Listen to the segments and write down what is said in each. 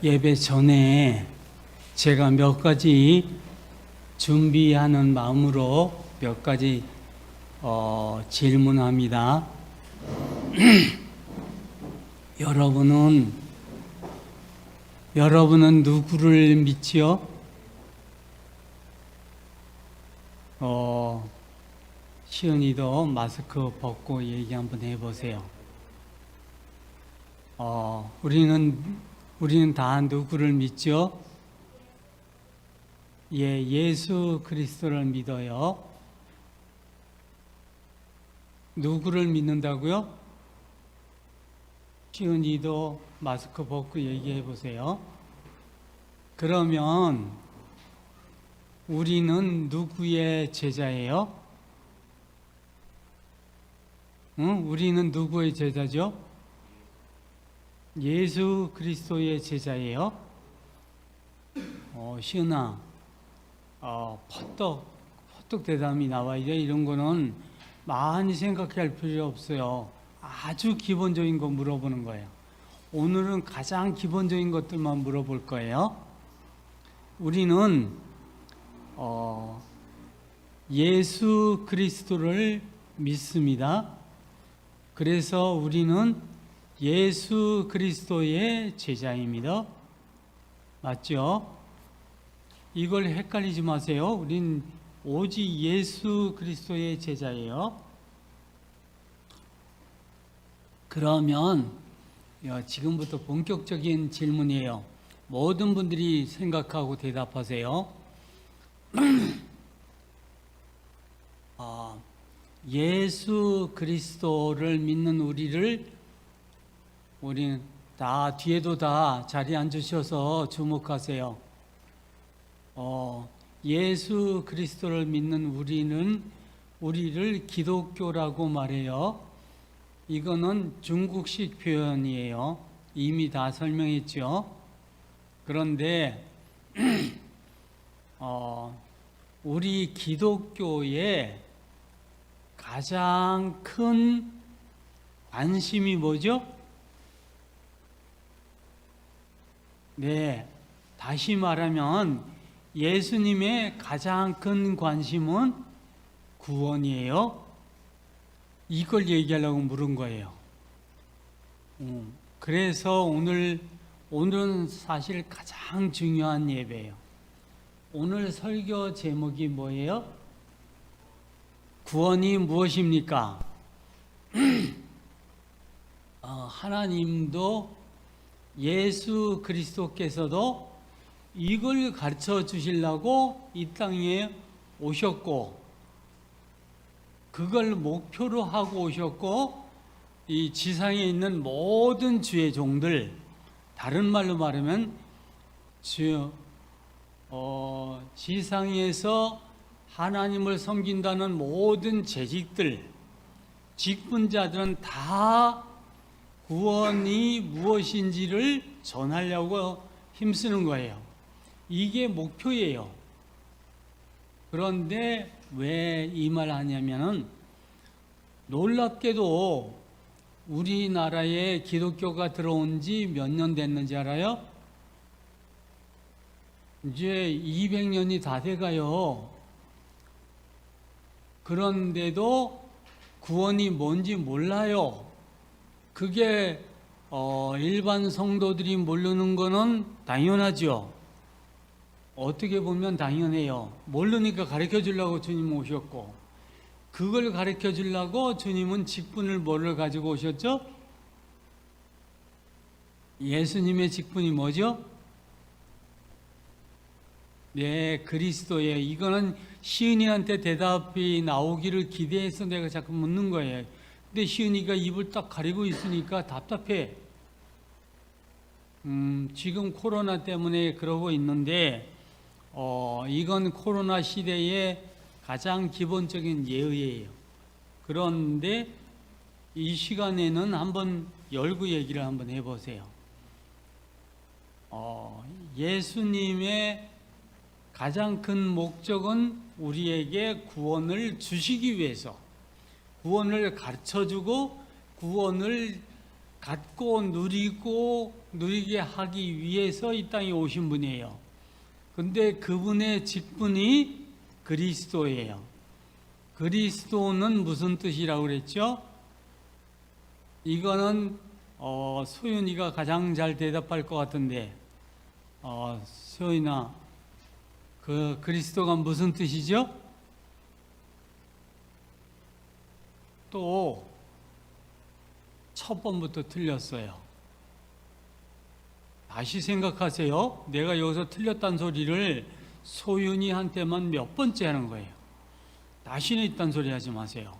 예배 전에 제가 몇 가지 준비하는 마음으로 몇 가지 질문합니다. 여러분은 누구를 믿지요? 시은이도 마스크 벗고 얘기 한번 해보세요. 우리는 다 누구를 믿죠? 예수 그리스도를 믿어요. 누구를 믿는다고요? 시은이도 마스크 벗고 얘기해 보세요. 그러면 우리는 누구의 제자예요? 우리는 누구의 제자죠? 예수 그리스도의 제자예요. 시은아, 퍼뜩 대담이 나와야 돼. 이런 거는 많이 생각할 필요 없어요. 아주 기본적인 거 물어보는 거예요. 오늘은 가장 기본적인 것들만 물어볼 거예요. 우리는 예수 그리스도를 믿습니다. 그래서 우리는 예수 그리스도의 제자입니다. 맞죠? 이걸 헷갈리지 마세요. 우린 오직 예수 그리스도의 제자예요. 그러면 지금부터 본격적인 질문이에요. 모든 분들이 생각하고 대답하세요. 예수 그리스도를 믿는 우리는 다 뒤에도 다 자리에 앉으셔서 주목하세요. 예수 그리스도를 믿는 우리를 기독교라고 말해요. 이거는 중국식 표현이에요. 이미 다 설명했죠. 그런데 우리 기독교의 가장 큰 관심이 뭐죠? 네, 다시 말하면 예수님의 가장 큰 관심은 구원이에요. 이걸 얘기하려고 물은 거예요. 그래서 오늘은 사실 가장 중요한 예배예요. 오늘 설교 제목이 뭐예요? 구원이 무엇입니까? 하나님도 예수 그리스도께서도 이걸 가르쳐 주시려고 이 땅에 오셨고, 그걸 목표로 하고 오셨고, 이 지상에 있는 모든 주의 종들, 다른 말로 말하면 지상에서 하나님을 섬긴다는 모든 재직들, 직분자들은 다 구원이 무엇인지를 전하려고 힘쓰는 거예요. 이게 목표예요. 그런데 왜 이 말 하냐면은, 놀랍게도 우리나라에 기독교가 들어온 지 몇 년 됐는지 알아요? 이제 200년이 다 돼가요. 그런데도 구원이 뭔지 몰라요. 그게 일반 성도들이 모르는 거는 당연하죠. 어떻게 보면 당연해요. 모르니까 가르쳐 주려고 주님 오셨고, 그걸 가르쳐 주려고 주님은 직분을 뭐를 가지고 오셨죠? 예수님의 직분이 뭐죠? 네, 그리스도예요. 이거는 시은이한테 대답이 나오기를 기대해서 내가 자꾸 묻는 거예요. 근데 시은이가 입을 딱 가리고 있으니까 답답해. 지금 코로나 때문에 그러고 있는데, 이건 코로나 시대의 가장 기본적인 예의예요. 그런데 이 시간에는 한번 열구 얘기를 한번 해보세요. 예수님의 가장 큰 목적은 우리에게 구원을 주시기 위해서, 구원을 가르쳐주고 구원을 갖고 누리게 하기 위해서 이 땅에 오신 분이에요. 근데 그분의 직분이 그리스도예요. 그리스도는 무슨 뜻이라고 그랬죠? 이거는 소윤이가 가장 잘 대답할 것 같은데, 소윤아, 그 그리스도가 무슨 뜻이죠? 또 첫 번부터 틀렸어요. 다시 생각하세요. 내가 여기서 틀렸다는 소리를 소윤이한테만 몇 번째 하는 거예요. 다시는 이딴 소리 하지 마세요.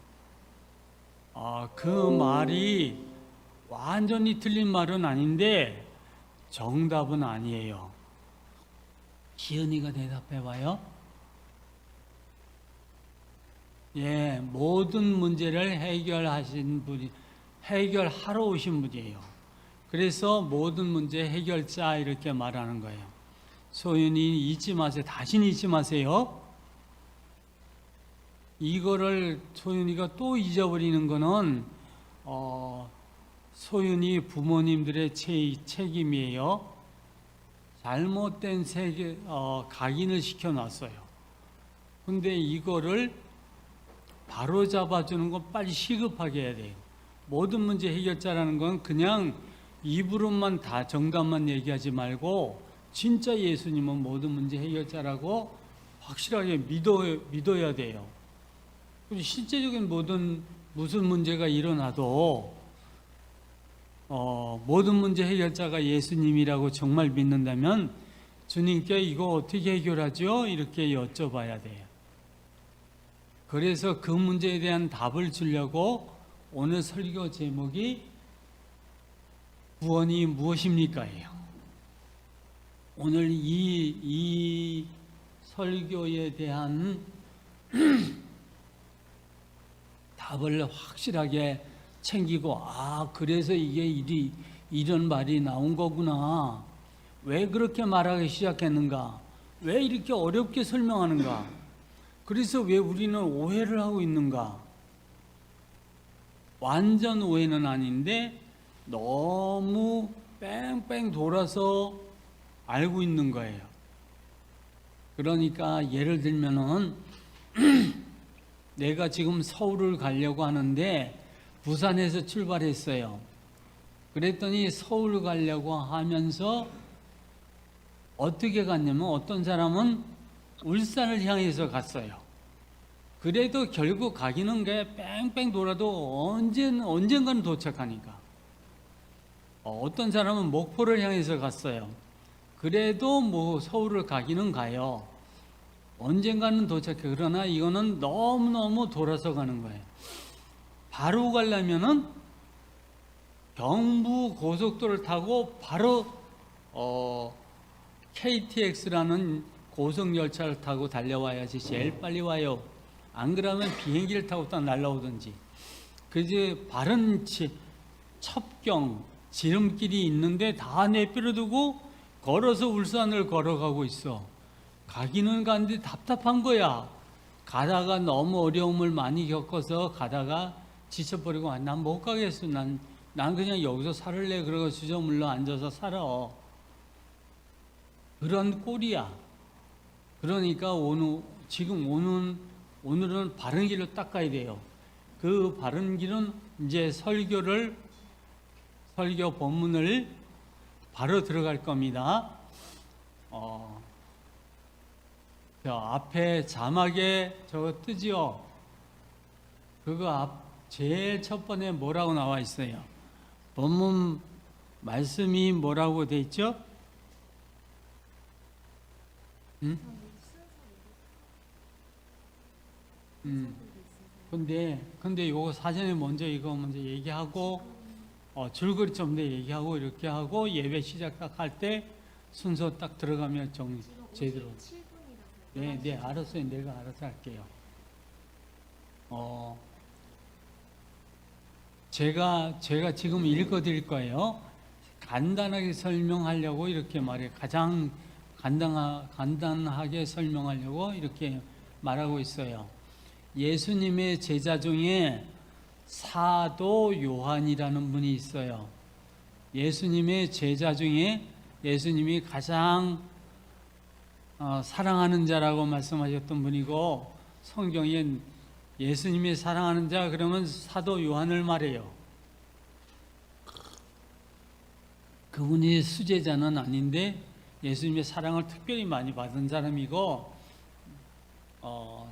그 말이 완전히 틀린 말은 아닌데 정답은 아니에요. 지연이가 대답해봐요. 예, 모든 문제를 해결하러 오신 분이에요. 그래서 모든 문제 해결자 이렇게 말하는 거예요. 소윤이 잊지 마세요. 다시는 잊지 마세요. 이거를 소윤이가 또 잊어버리는 거는 소윤이 부모님들의 책임이에요. 잘못된 각인을 시켜놨어요. 근데 이거를 바로 잡아주는 건 빨리 시급하게 해야 돼요. 모든 문제 해결자라는 건 그냥 입으로만 다 정답만 얘기하지 말고 진짜 예수님은 모든 문제 해결자라고 확실하게 믿어야 돼요. 실제적인 무슨 문제가 일어나도 모든 문제 해결자가 예수님이라고 정말 믿는다면 주님께 이거 어떻게 해결하죠? 이렇게 여쭤봐야 돼요. 그래서 그 문제에 대한 답을 주려고 오늘 설교 제목이 구원이 무엇입니까?예요. 오늘 이 설교에 대한 답을 확실하게 챙기고, 그래서 이게 이런 말이 나온 거구나. 왜 그렇게 말하기 시작했는가? 왜 이렇게 어렵게 설명하는가? 그래서 왜 우리는 오해를 하고 있는가? 완전 오해는 아닌데 너무 뺑뺑 돌아서 알고 있는 거예요. 그러니까 예를 들면은 내가 지금 서울을 가려고 하는데 부산에서 출발했어요. 그랬더니 서울 가려고 하면서 어떻게 갔냐면 어떤 사람은 울산을 향해서 갔어요. 그래도 결국 가기는 게 뺑뺑 돌아도 언젠가는 도착하니까. 어떤 사람은 목포를 향해서 갔어요. 그래도 뭐 서울을 가기는 가요. 언젠가는 도착해. 그러나 이거는 너무너무 돌아서 가는 거예요. 바로 가려면은 경부 고속도로를 타고 바로 KTX라는 고속열차를 타고 달려와야지 제일 빨리 와요. 안 그러면 비행기를 타고 딱 날아오든지. 그지 바른 첩경 지름길이 있는데 다 내버려두고 걸어서 울산을 걸어가고 있어. 가기는 가는데 답답한 거야. 가다가 너무 어려움을 많이 겪어서 가다가 지쳐버리고 난 못 가겠어. 난 그냥 여기서 살을래. 그러고 주저물러 앉아서 살아. 그런 꼴이야. 그러니까 오늘은 바른 길로 딱 가야 돼요. 그 바른 길은 이제 설교 본문을 바로 들어갈 겁니다. 저 앞에 자막에 저거 뜨지요? 그거 제일 첫 번에 뭐라고 나와 있어요? 본문 말씀이 뭐라고 돼 있죠? 응? 근데 요거 사전에 이거 먼저 얘기하고, 줄거리 좀 더 얘기하고, 이렇게 하고, 예배 시작할 때 순서 딱 들어가면 제대로. 네, 알았어요. 내가 알아서 할게요. 제가 지금 읽어드릴 거예요. 간단하게 설명하려고 이렇게 말해요. 가장 간단하게 설명하려고 이렇게 말하고 있어요. 예수님의 제자 중에 사도 요한이라는 분이 있어요. 예수님의 제자 중에 예수님이 가장 사랑하는 자라고 말씀하셨던 분이고, 성경에 예수님이 사랑하는 자 그러면 사도 요한을 말해요. 그분이 수제자는 아닌데 예수님의 사랑을 특별히 많이 받은 사람이고,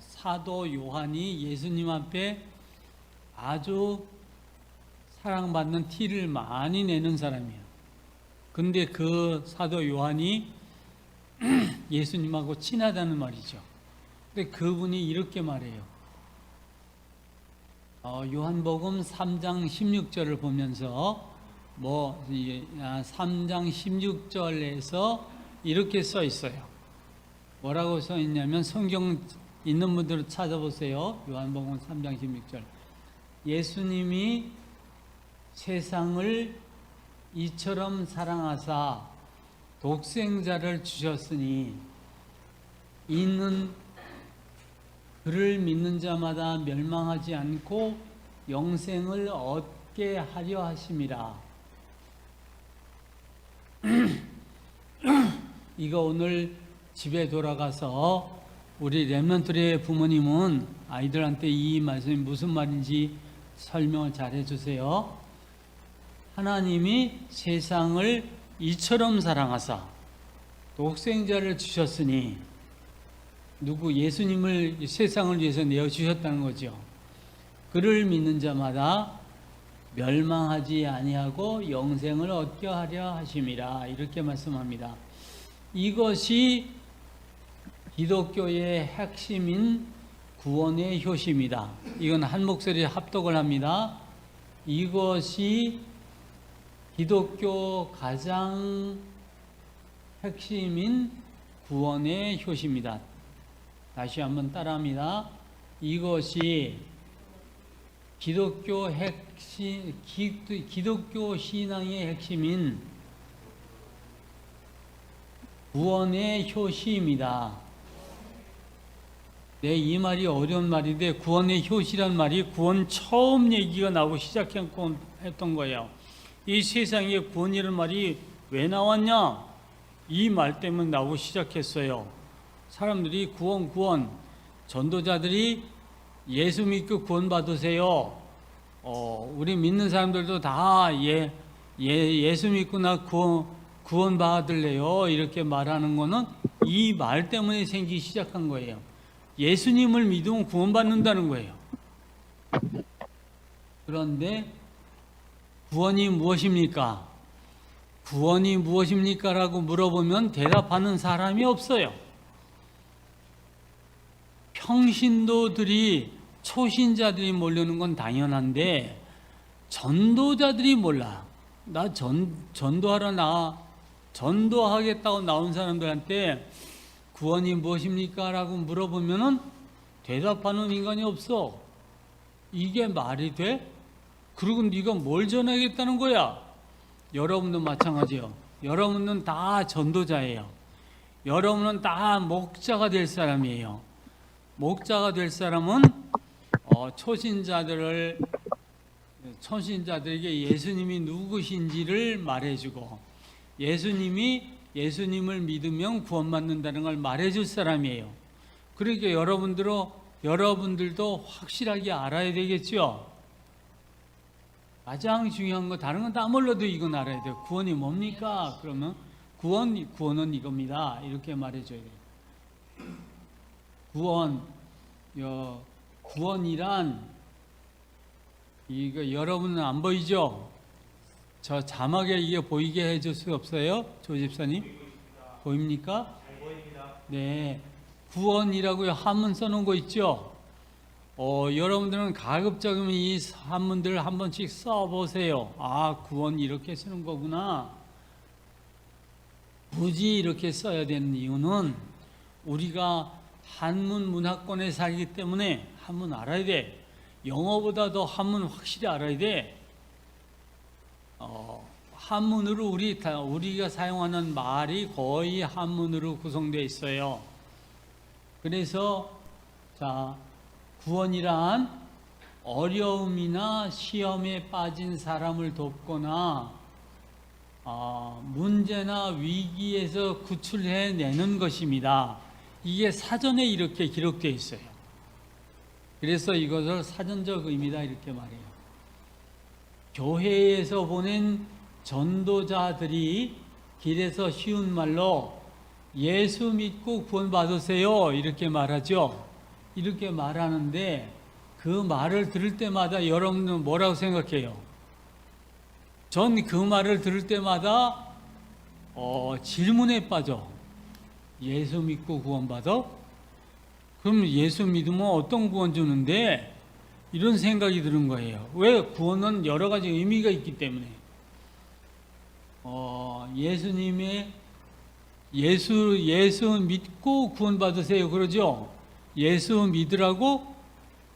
사도 요한이 예수님 앞에 아주 사랑받는 티를 많이 내는 사람이에요. 근데 그 사도 요한이 예수님하고 친하다는 말이죠. 근데 그분이 이렇게 말해요. 요한복음 3장 16절을 보면서 3장 16절에서 이렇게 써 있어요. 뭐라고 써 있냐면, 성경 있는 분들은 찾아보세요. 요한복음 3장 16절. 예수님이 세상을 이처럼 사랑하사 독생자를 주셨으니 이는 그를 믿는 자마다 멸망하지 않고 영생을 얻게 하려 하심이라. 이거 오늘 집에 돌아가서 우리 렘넌트의 부모님은 아이들한테 이 말씀이 무슨 말인지 설명을 잘 해주세요. 하나님이 세상을 이처럼 사랑하사 독생자를 주셨으니, 예수님을 세상을 위해서 내어주셨다는 거죠. 그를 믿는 자마다 멸망하지 아니하고 영생을 얻게 하려 하심이라, 이렇게 말씀합니다. 이것이 기독교의 핵심인 구원의 효시입니다. 이건 한 목소리에 합독을 합니다. 이것이 기독교 가장 핵심인 구원의 효시입니다. 다시 한번 따라합니다. 이것이 기독교 신앙의 핵심인 구원의 효시입니다. 이 말이 어려운 말인데, 구원의 효시란 말이 구원 처음 얘기가 나오고 시작했던 거예요. 이 세상에 구원이라는 말이 왜 나왔냐? 이 말 때문에 나오고 시작했어요. 사람들이 구원, 전도자들이 예수 믿고 구원 받으세요. 우리 믿는 사람들도 다 예수 믿고 나 구원 받을래요. 이렇게 말하는 거는 이 말 때문에 생기기 시작한 거예요. 예수님을 믿으면 구원 받는다는 거예요. 그런데 구원이 무엇입니까? 구원이 무엇입니까? 라고 물어보면 대답하는 사람이 없어요. 평신도들이, 초신자들이 모르는 건 당연한데 전도자들이 몰라. 전도하겠다고 나온 사람들한테 구원이 무엇입니까? 라고 물어보면은 대답하는 인간이 없어. 이게 말이 돼? 그리고 네가 뭘 전하겠다는 거야? 여러분도 마찬가지요. 여러분은 다 전도자예요. 여러분은 다 목자가 될 사람이에요. 목자가 될 사람은 초신자들에게 예수님이 누구신지를 말해주고, 예수님을 믿으면 구원받는다는 걸 말해줄 사람이에요. 그러니까 여러분들도 확실하게 알아야 되겠죠. 가장 중요한 거, 다른 건 다 몰라도 이건 알아야 돼요. 구원이 뭡니까? 그러면 구원은 이겁니다. 이렇게 말해줘야 돼요. 구원이란, 이거 여러분은 안 보이죠? 저 자막에 이게 보이게 해줄 수 없어요? 조 집사님? 보입니까? 잘 보입니다. 네. 구원이라고 한문 써놓은 거 있죠? 여러분들은 가급적이면 이 한문들을 한 번씩 써보세요. 아, 구원 이렇게 쓰는 거구나. 굳이 이렇게 써야 되는 이유는 우리가 한문 문화권에 살기 때문에 한문 알아야 돼. 영어보다 더 한문 확실히 알아야 돼. 한문으로 우리가 사용하는 말이 거의 한문으로 구성되어 있어요. 그래서 구원이란 어려움이나 시험에 빠진 사람을 돕거나 문제나 위기에서 구출해내는 것입니다. 이게 사전에 이렇게 기록되어 있어요. 그래서 이것을 사전적 의미다 이렇게 말해요. 교회에서 보낸 전도자들이 길에서 쉬운 말로 예수 믿고 구원받으세요 이렇게 말하죠. 이렇게 말하는데 그 말을 들을 때마다 여러분은 뭐라고 생각해요? 전 그 말을 들을 때마다 질문에 빠져. 예수 믿고 구원받아? 그럼 예수 믿으면 어떤 구원 주는데? 이런 생각이 드는 거예요. 왜? 구원은 여러 가지 의미가 있기 때문에. 예수님의 예수 믿고 구원받으세요 그러죠? 예수 믿으라고?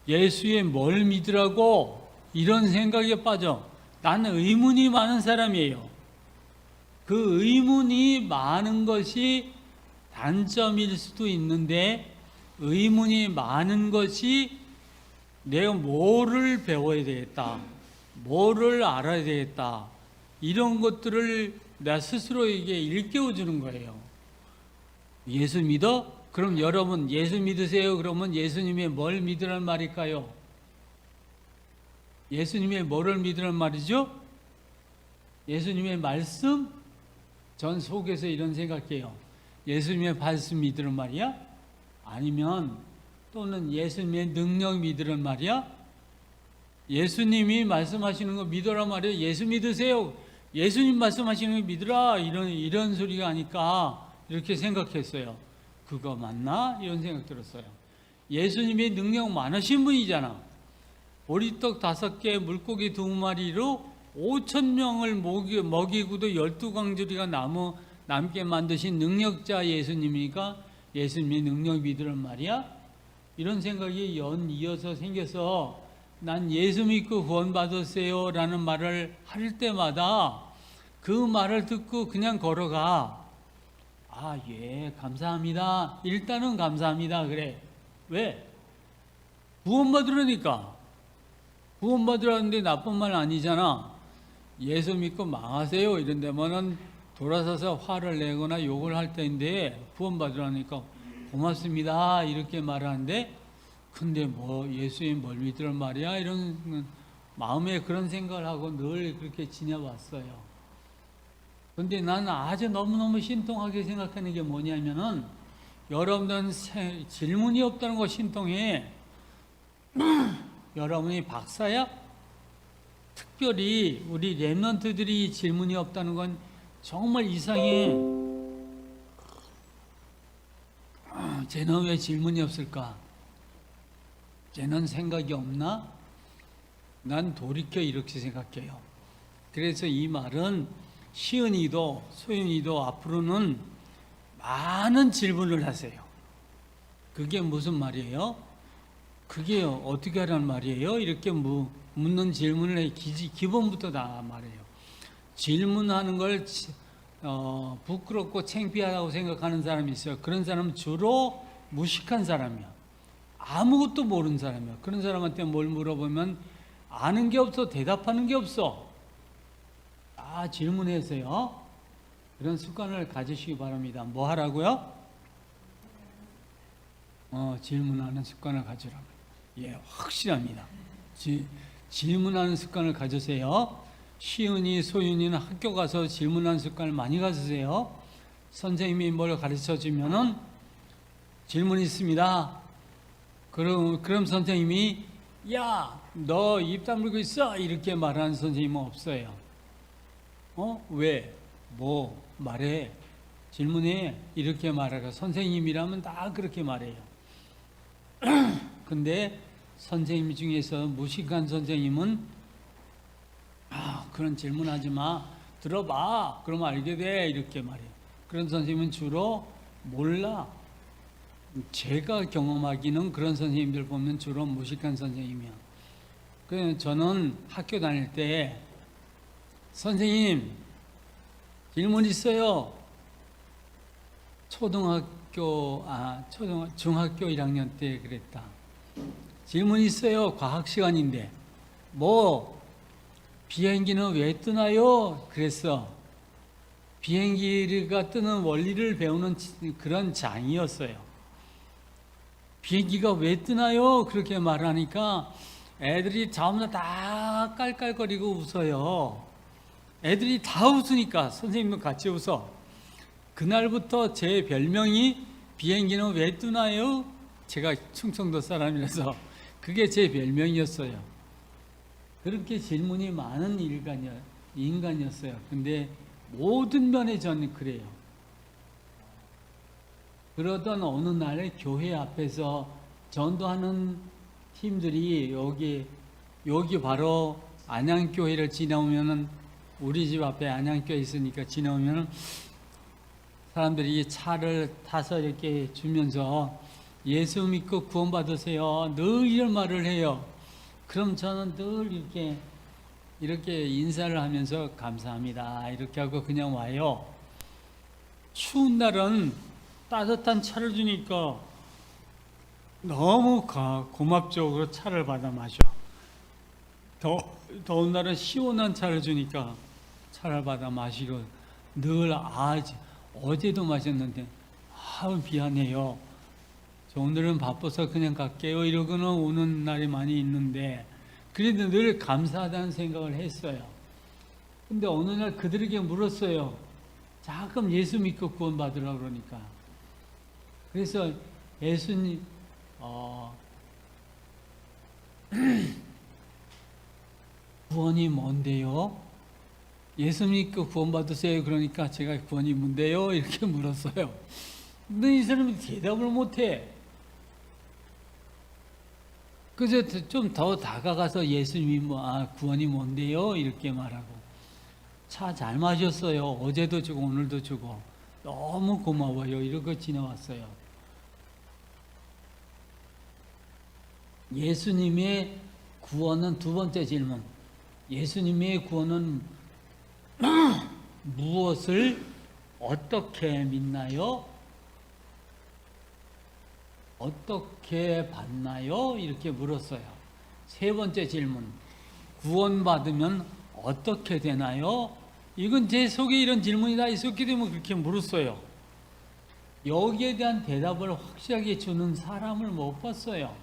예수의 뭘 믿으라고? 이런 생각에 빠져. 나는 의문이 많은 사람이에요. 그 의문이 많은 것이 단점일 수도 있는데 의문이 많은 것이 내가 뭐를 배워야 되겠다, 뭐를 알아야 되겠다, 이런 것들을 나 스스로에게 일깨워주는 거예요. 예수 믿어? 그럼 여러분 예수 믿으세요. 그러면 예수님의 뭘 믿으란 말일까요? 예수님의 뭐를 믿으란 말이죠? 예수님의 말씀? 전 속에서 이런 생각해요. 예수님의 말씀 믿으란 말이야? 아니면 또는 예수님의 능력 믿으란 말이야? 예수님이 말씀하시는 거 믿으란 말이야? 예수 믿으세요. 예수님 말씀하시는 거 믿으라. 이런 소리가 아닐까 이렇게 생각했어요. 그거 맞나? 이런 생각 들었어요. 예수님이 능력 많으신 분이잖아. 보리떡 5개, 물고기 2마리로 5,000명을 먹이고도 12광주리가 남게 만드신 능력자 예수님이니까 예수님의 능력 믿으란 말이야? 이런 생각이 연이어서 생겨서 난 예수 믿고 구원받으세요 라는 말을 할 때마다 그 말을 듣고 그냥 걸어가. 예, 감사합니다. 일단은 감사합니다. 그래. 왜? 구원받으라니까. 구원받으라는데 나쁜 말 아니잖아. 예수 믿고 망하세요 이런 데면은 돌아서서 화를 내거나 욕을 할 때인데 구원받으라니까 고맙습니다 이렇게 말하는데, 근데 뭐 예수의 뭘 믿으란 말이야 이런 마음에 그런 생각을 하고 늘 그렇게 지내왔어요. 근데 나는 아주 너무너무 신통하게 생각하는 게 뭐냐면은 여러분들은 질문이 없다는 거 신통해. 여러분이 박사야? 특별히 우리 랩런트들이 질문이 없다는 건 정말 이상해. 쟤는 왜 질문이 없을까? 쟤는 생각이 없나? 난 돌이켜 이렇게 생각해요. 그래서 이 말은 시은이도 소윤이도 앞으로는 많은 질문을 하세요. 그게 무슨 말이에요? 그게 어떻게 하라는 말이에요? 이렇게 묻는 질문을 해. 기본부터 다 말해요. 질문하는 걸 부끄럽고 창피하다고 생각하는 사람이 있어요. 그런 사람은 주로 무식한 사람이야. 아무것도 모르는 사람이야. 그런 사람한테 뭘 물어보면 아는 게 없어. 대답하는 게 없어. 질문해서요. 그런 습관을 가지시기 바랍니다. 뭐 하라고요? 질문하는 습관을 가지라고. 예, 확실합니다. 질문하는 습관을 가지세요. 시은이, 소윤이는 학교 가서 질문하는 습관을 많이 가지세요. 선생님이 뭘 가르쳐 주면은 질문 있습니다. 그럼 선생님이 야, 너 입 다물고 있어 이렇게 말하는 선생님은 없어요. 왜? 뭐 말해? 질문해. 이렇게 말하라. 선생님이라면 다 그렇게 말해요. 근데 선생님 중에서 무식한 선생님은 그런 질문하지 마. 들어봐. 그럼 알게 돼. 이렇게 말해요. 그런 선생님은 주로 몰라. 제가 경험하기는 그런 선생님들 보면 주로 무식한 선생님이야. 그래서 저는 학교 다닐 때 선생님 질문 있어요. 중학교 1학년 때 그랬다. 질문 있어요. 과학 시간인데 비행기는 왜 뜨나요? 그랬어. 비행기가 뜨는 원리를 배우는 그런 장이었어요. 비행기가 왜 뜨나요? 그렇게 말하니까 애들이 전부 다 깔깔거리고 웃어요. 애들이 다 웃으니까 선생님도 같이 웃어. 그날부터 제 별명이 비행기는 왜 뜨나요? 제가 충청도 사람이라서 그게 제 별명이었어요. 그렇게 질문이 많은 인간이었어요. 근데 모든 면에 저는 그래요. 그러던 어느 날 교회 앞에서 전도하는 팀들이 여기 바로 안양교회를 지나오면은 우리 집 앞에 안양교회 있으니까 지나오면은 사람들이 차를 타서 이렇게 주면서 예수 믿고 구원받으세요. 늘 이런 말을 해요. 그럼 저는 늘 이렇게 인사를 하면서 감사합니다. 이렇게 하고 그냥 와요. 추운 날은 따뜻한 차를 주니까 너무 고맙죠. 차를 받아 마셔. 더운 날은 시원한 차를 주니까 차를 받아 마시고 늘 어제도 마셨는데 미안해요. 저 오늘은 바빠서 그냥 갈게요. 이러고는 오는 날이 많이 있는데 그래도 늘 감사하다는 생각을 했어요. 근데 어느 날 그들에게 물었어요. 자꾸 예수 믿고 구원받으라고 그러니까. 그래서 예수님 구원이 뭔데요? 예수 믿고 구원받으세요. 그러니까 제가 구원이 뭔데요? 이렇게 물었어요. 근데 이 사람이 대답을 못해. 그래서 좀 더 다가가서 예수님이 구원이 뭔데요? 이렇게 말하고 차 잘 마셨어요. 어제도 주고 오늘도 주고 너무 고마워요. 이러고 지나왔어요. 예수님의 구원은 두 번째 질문. 예수님의 구원은 무엇을 어떻게 믿나요? 어떻게 받나요? 이렇게 물었어요. 세 번째 질문. 구원받으면 어떻게 되나요? 이건 제 속에 이런 질문이 다 있었기 때문에 그렇게 물었어요. 여기에 대한 대답을 확실하게 주는 사람을 못 봤어요.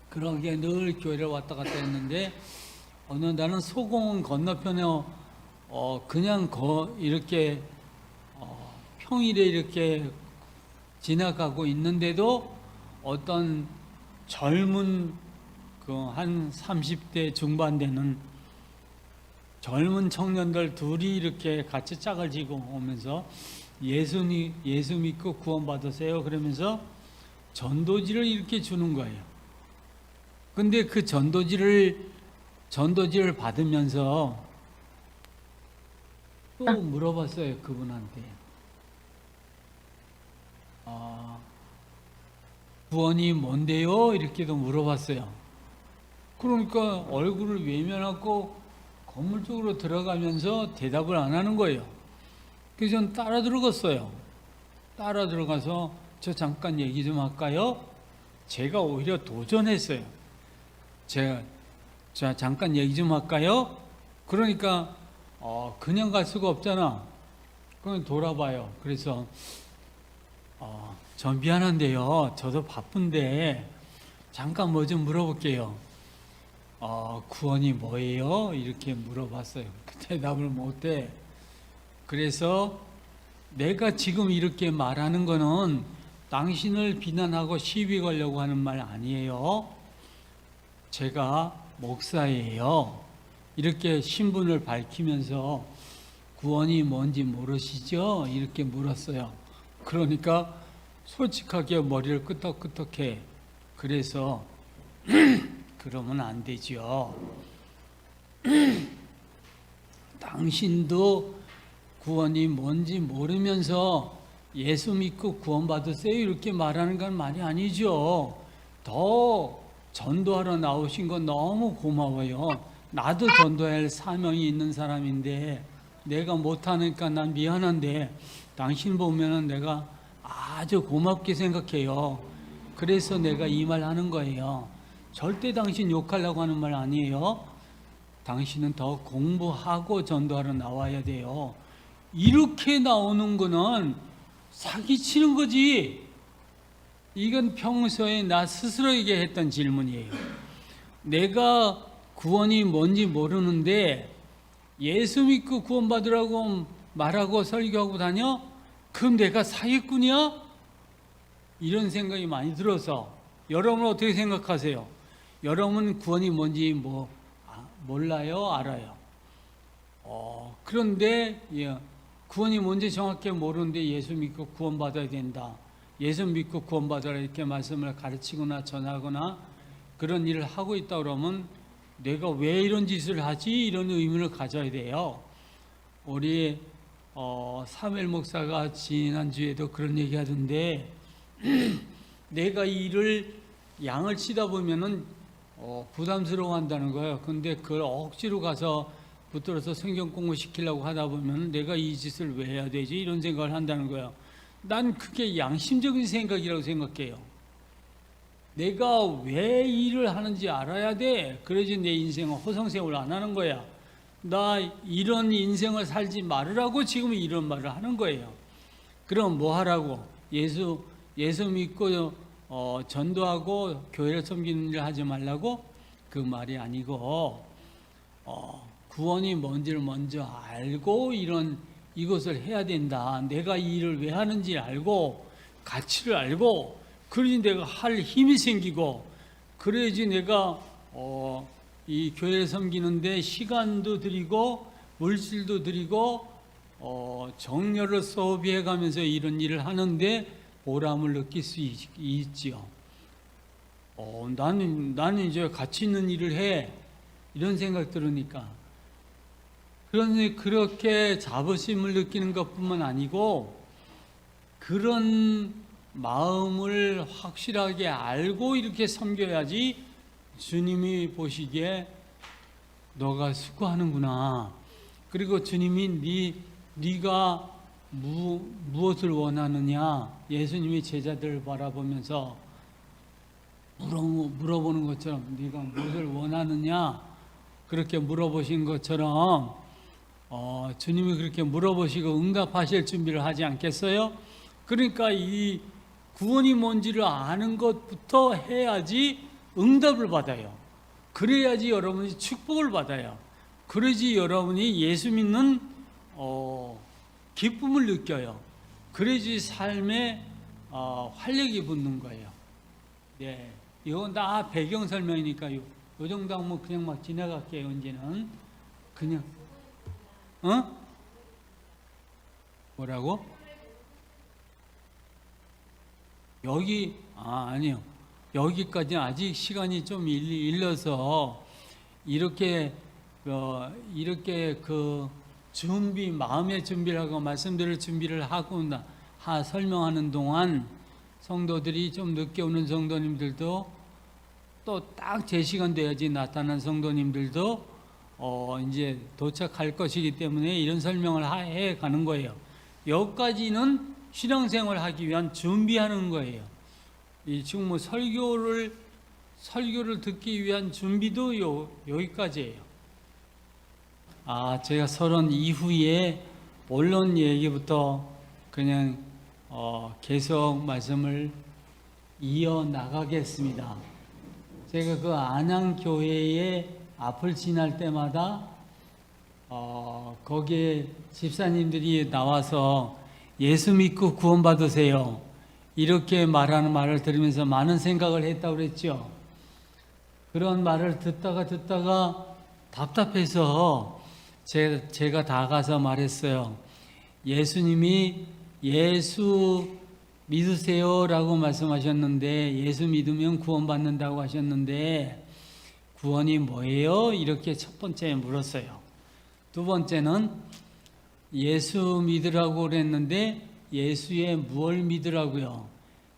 그러기에 늘 교회를 왔다 갔다 했는데 어느 날은 소공원 건너편에 그냥 이렇게 평일에 이렇게 지나가고 있는데도 어떤 젊은 한 30대 중반 되는 젊은 청년들 둘이 이렇게 같이 짝을 지고 오면서 예수 믿고 구원받으세요. 그러면서 전도지를 이렇게 주는 거예요. 근데 그 전도지를 받으면서 또 물어봤어요. 그분한테. 구원이 뭔데요? 이렇게도 물어봤어요. 그러니까 얼굴을 외면하고 건물 쪽으로 들어가면서 대답을 안 하는 거예요. 그래서 전 따라 들어갔어요. 따라 들어가서 저 잠깐 얘기 좀 할까요? 제가 오히려 도전했어요. 자 잠깐 얘기 좀 할까요? 그러니까 그냥 갈 수가 없잖아. 그럼 돌아봐요. 그래서 저 미안한데요. 저도 바쁜데 잠깐 뭐 좀 물어볼게요. 구원이 뭐예요? 이렇게 물어봤어요. 대답을 못해. 그래서 내가 지금 이렇게 말하는 거는 당신을 비난하고 시비 걸려고 하는 말 아니에요. 제가 목사예요. 이렇게 신분을 밝히면서 구원이 뭔지 모르시죠? 이렇게 물었어요. 그러니까 솔직하게 머리를 끄덕끄덕해. 그래서 그러면 안 되죠. 당신도 구원이 뭔지 모르면서 예수 믿고 구원받으세요 이렇게 말하는 건 말이 아니죠. 더 전도하러 나오신 건 너무 고마워요. 나도 전도해야 할 사명이 있는 사람인데 내가 못하니까 난 미안한데 당신 보면은 내가 아주 고맙게 생각해요. 그래서 내가 이 말 하는 거예요. 절대 당신 욕하려고 하는 말 아니에요. 당신은 더 공부하고 전도하러 나와야 돼요. 이렇게 나오는 거는 사기치는 거지. 이건 평소에 나 스스로에게 했던 질문이에요. 내가 구원이 뭔지 모르는데 예수 믿고 구원받으라고 말하고 설교하고 다녀? 그럼 내가 사기꾼이야? 이런 생각이 많이 들어서 여러분은 어떻게 생각하세요? 여러분 구원이 뭔지 몰라요? 알아요? 그런데 구원이 뭔지 정확히 모르는데 예수 믿고 구원받아야 된다. 예수 믿고 구원받아라 이렇게 말씀을 가르치거나 전하거나 그런 일을 하고 있다 그러면 내가 왜 이런 짓을 하지? 이런 의문을 가져야 돼요. 우리 사무엘 목사가 지난주에도 그런 얘기 하던데 내가 일을 양을 치다 보면은 부담스러워 한다는 거예요. 근데 그걸 억지로 가서 붙들어서 성경 공부 시키려고 하다 보면 내가 이 짓을 왜 해야 되지? 이런 생각을 한다는 거예요. 난 그게 양심적인 생각이라고 생각해요. 내가 왜 일을 하는지 알아야 돼. 그래야지 내 인생은 허송세월 안 하는 거야. 나 이런 인생을 살지 말으라고 지금 이런 말을 하는 거예요. 그럼 뭐 하라고? 예수 믿고 전도하고 교회를 섬기는 일 하지 말라고? 그 말이 아니고 구원이 뭔지를 먼저 알고 이것을 해야 된다. 내가 이 일을 왜 하는지 알고 가치를 알고 그래야지 내가 할 힘이 생기고 그래야지 내가 이 교회를 섬기는데 시간도 들이고 물질도 들이고 정열을 소비해 가면서 이런 일을 하는데 보람을 느낄 수 있지요. 나는 이제 가치 있는 일을 해 이런 생각 들으니까 그런데 그렇게 자부심을 느끼는 것뿐만 아니고 그런 마음을 확실하게 알고 이렇게 섬겨야지 주님이 보시기에 너가 수고하는구나. 그리고 주님이 네가 무엇을 원하느냐 예수님이 제자들을 바라보면서 물어보는 것처럼 네가 무엇을 원하느냐 그렇게 물어보신 것처럼 주님이 그렇게 물어보시고 응답하실 준비를 하지 않겠어요? 그러니까 이 구원이 뭔지를 아는 것부터 해야지 응답을 받아요. 그래야지 여러분이 축복을 받아요. 그래야지 여러분이 예수 믿는 기쁨을 느껴요. 그래야지 삶에 활력이 붙는 거예요. 네, 이건 다 배경 설명이니까 요 정도 하면 그냥 막 지나갈게요. 이제는 그냥 뭐라고? 아니요. 여기까지는 아직 시간이 좀 일러서 이렇게 마음의 준비를 하고 말씀드릴 준비를 하고 설명하는 동안 성도들이 좀 늦게 오는 성도님들도 또 딱 제 시간 돼야지 나타난 성도님들도 이제 도착할 것이기 때문에 이런 설명을 해 가는 거예요. 여기까지는 신앙생활을 하기 위한 준비하는 거예요. 지금 뭐 설교를 듣기 위한 준비도 여기까지예요. 제가 서론 이후에 본론 얘기부터 그냥 계속 말씀을 이어나가겠습니다. 제가 그 안양교회의 앞을 지날 때마다 거기에 집사님들이 나와서 예수 믿고 구원받으세요 이렇게 말하는 말을 들으면서 많은 생각을 했다고 그랬죠. 그런 말을 듣다가 답답해서 제가 다가서 말했어요. 예수님이 예수 믿으세요라고 말씀하셨는데 예수 믿으면 구원받는다고 하셨는데 구원이 뭐예요? 이렇게 첫 번째 물었어요. 두 번째는 예수 믿으라고 그랬는데 예수의 무엇을 믿으라고요?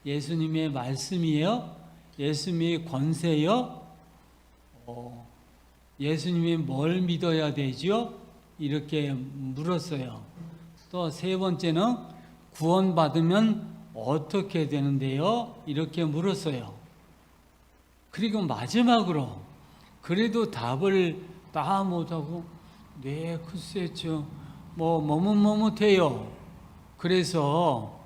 예수님의 말씀이에요? 예수님의 권세요? 예수님이 뭘 믿어야 되죠? 이렇게 물었어요. 또 세 번째는 구원받으면 어떻게 되는데요? 이렇게 물었어요. 그리고 마지막으로 그래도 답을 다 못하고, 네, 글쎄, 뭐, 머뭇머뭇해요. 그래서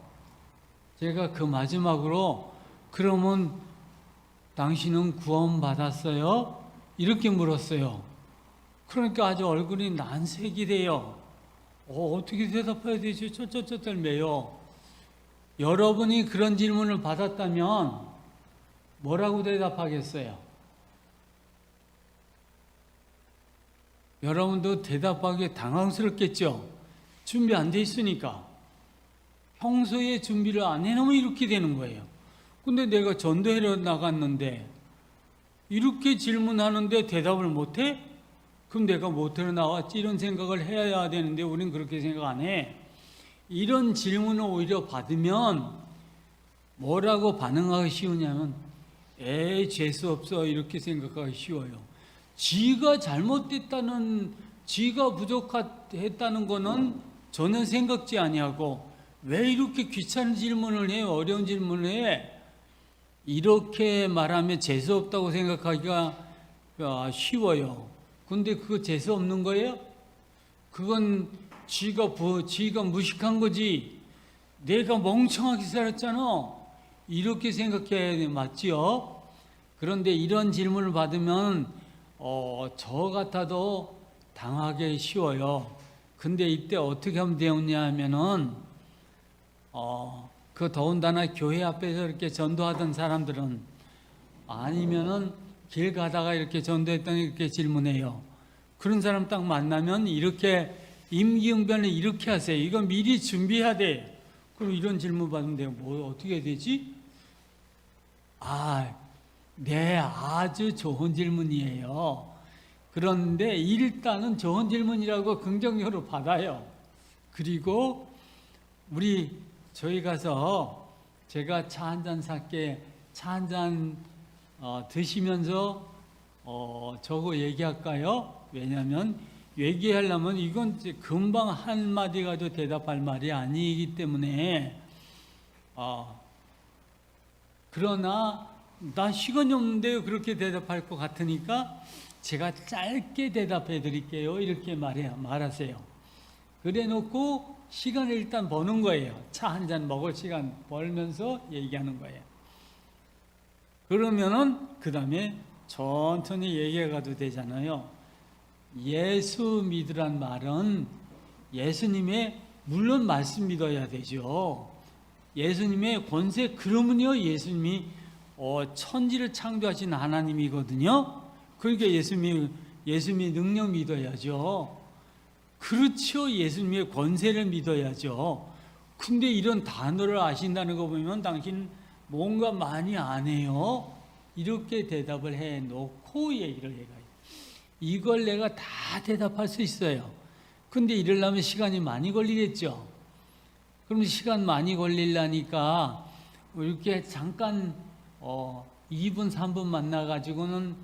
제가 그 마지막으로, 그러면 당신은 구원받았어요? 이렇게 물었어요. 그러니까 아주 얼굴이 난색이 돼요. 어떻게 대답해야 되지? 쩔쩔쩔쩔 매요. 여러분이 그런 질문을 받았다면 뭐라고 대답하겠어요? 여러분도 대답하기 당황스럽겠죠? 준비 안 돼 있으니까. 평소에 준비를 안 해놓으면 이렇게 되는 거예요. 근데 내가 전도회로 나갔는데 이렇게 질문하는데 대답을 못해? 그럼 내가 못하러 나왔지? 이런 생각을 해야 되는데 우린 그렇게 생각 안 해. 이런 질문을 오히려 받으면 뭐라고 반응하기 쉬우냐면 재수 없어 이렇게 생각하기 쉬워요. 지가 잘못됐다는, 지가 부족했다는 거는 전혀 생각지 아니하고 왜 이렇게 귀찮은 질문을 해? 어려운 질문을 해? 이렇게 말하면 재수 없다고 생각하기가 쉬워요. 근데 그거 재수 없는 거예요? 그건 지가 무식한 거지. 내가 멍청하게 살았잖아. 이렇게 생각해야 돼. 맞지요? 그런데 이런 질문을 받으면 저 같아도 당하기 쉬워요. 근데 이때 어떻게 하면 되었냐 하면은 그 더군다나 교회 앞에서 이렇게 전도하던 사람들은, 아니면은 길 가다가 이렇게 전도했더니 이렇게 질문해요. 그런 사람 딱 만나면 이렇게 임기응변을 이렇게 하세요. 이건 미리 준비해야 돼. 그럼 이런 질문 받으면 내가 뭐 어떻게 해야 되지? 네, 아주 좋은 질문이에요. 그런데 일단은 좋은 질문이라고 긍정적으로 받아요. 그리고 저희 가서 제가 차 한 잔 살게, 차 한 잔 드시면서 저거 얘기할까요? 왜냐하면 얘기하려면 이건 금방 한마디 가지고 대답할 말이 아니기 때문에 그러나 나 시간이 없는데요 그렇게 대답할 것 같으니까 제가 짧게 대답해 드릴게요 이렇게 말하세요. 그래 놓고 시간을 일단 버는 거예요. 차 한 잔 먹을 시간 벌면서 얘기하는 거예요. 그러면은 그 다음에 천천히 얘기해 가도 되잖아요. 예수 믿으란 말은 예수님의, 물론 말씀 믿어야 되죠. 예수님의 권세, 그러면요 예수님이 천지를 창조하신 하나님이거든요. 그러니까 예수님의 능력 믿어야죠. 그렇죠. 예수님의 권세를 믿어야죠. 근데 이런 단어를 아신다는 거 보면 당신 뭔가 많이 안 해요. 이렇게 대답을 해놓고 얘기를 해가요. 이걸 내가 다 대답할 수 있어요. 근데 이러려면 시간이 많이 걸리겠죠. 그럼 시간 많이 걸리려니까 이렇게 잠깐 2분, 3분 만나가지고는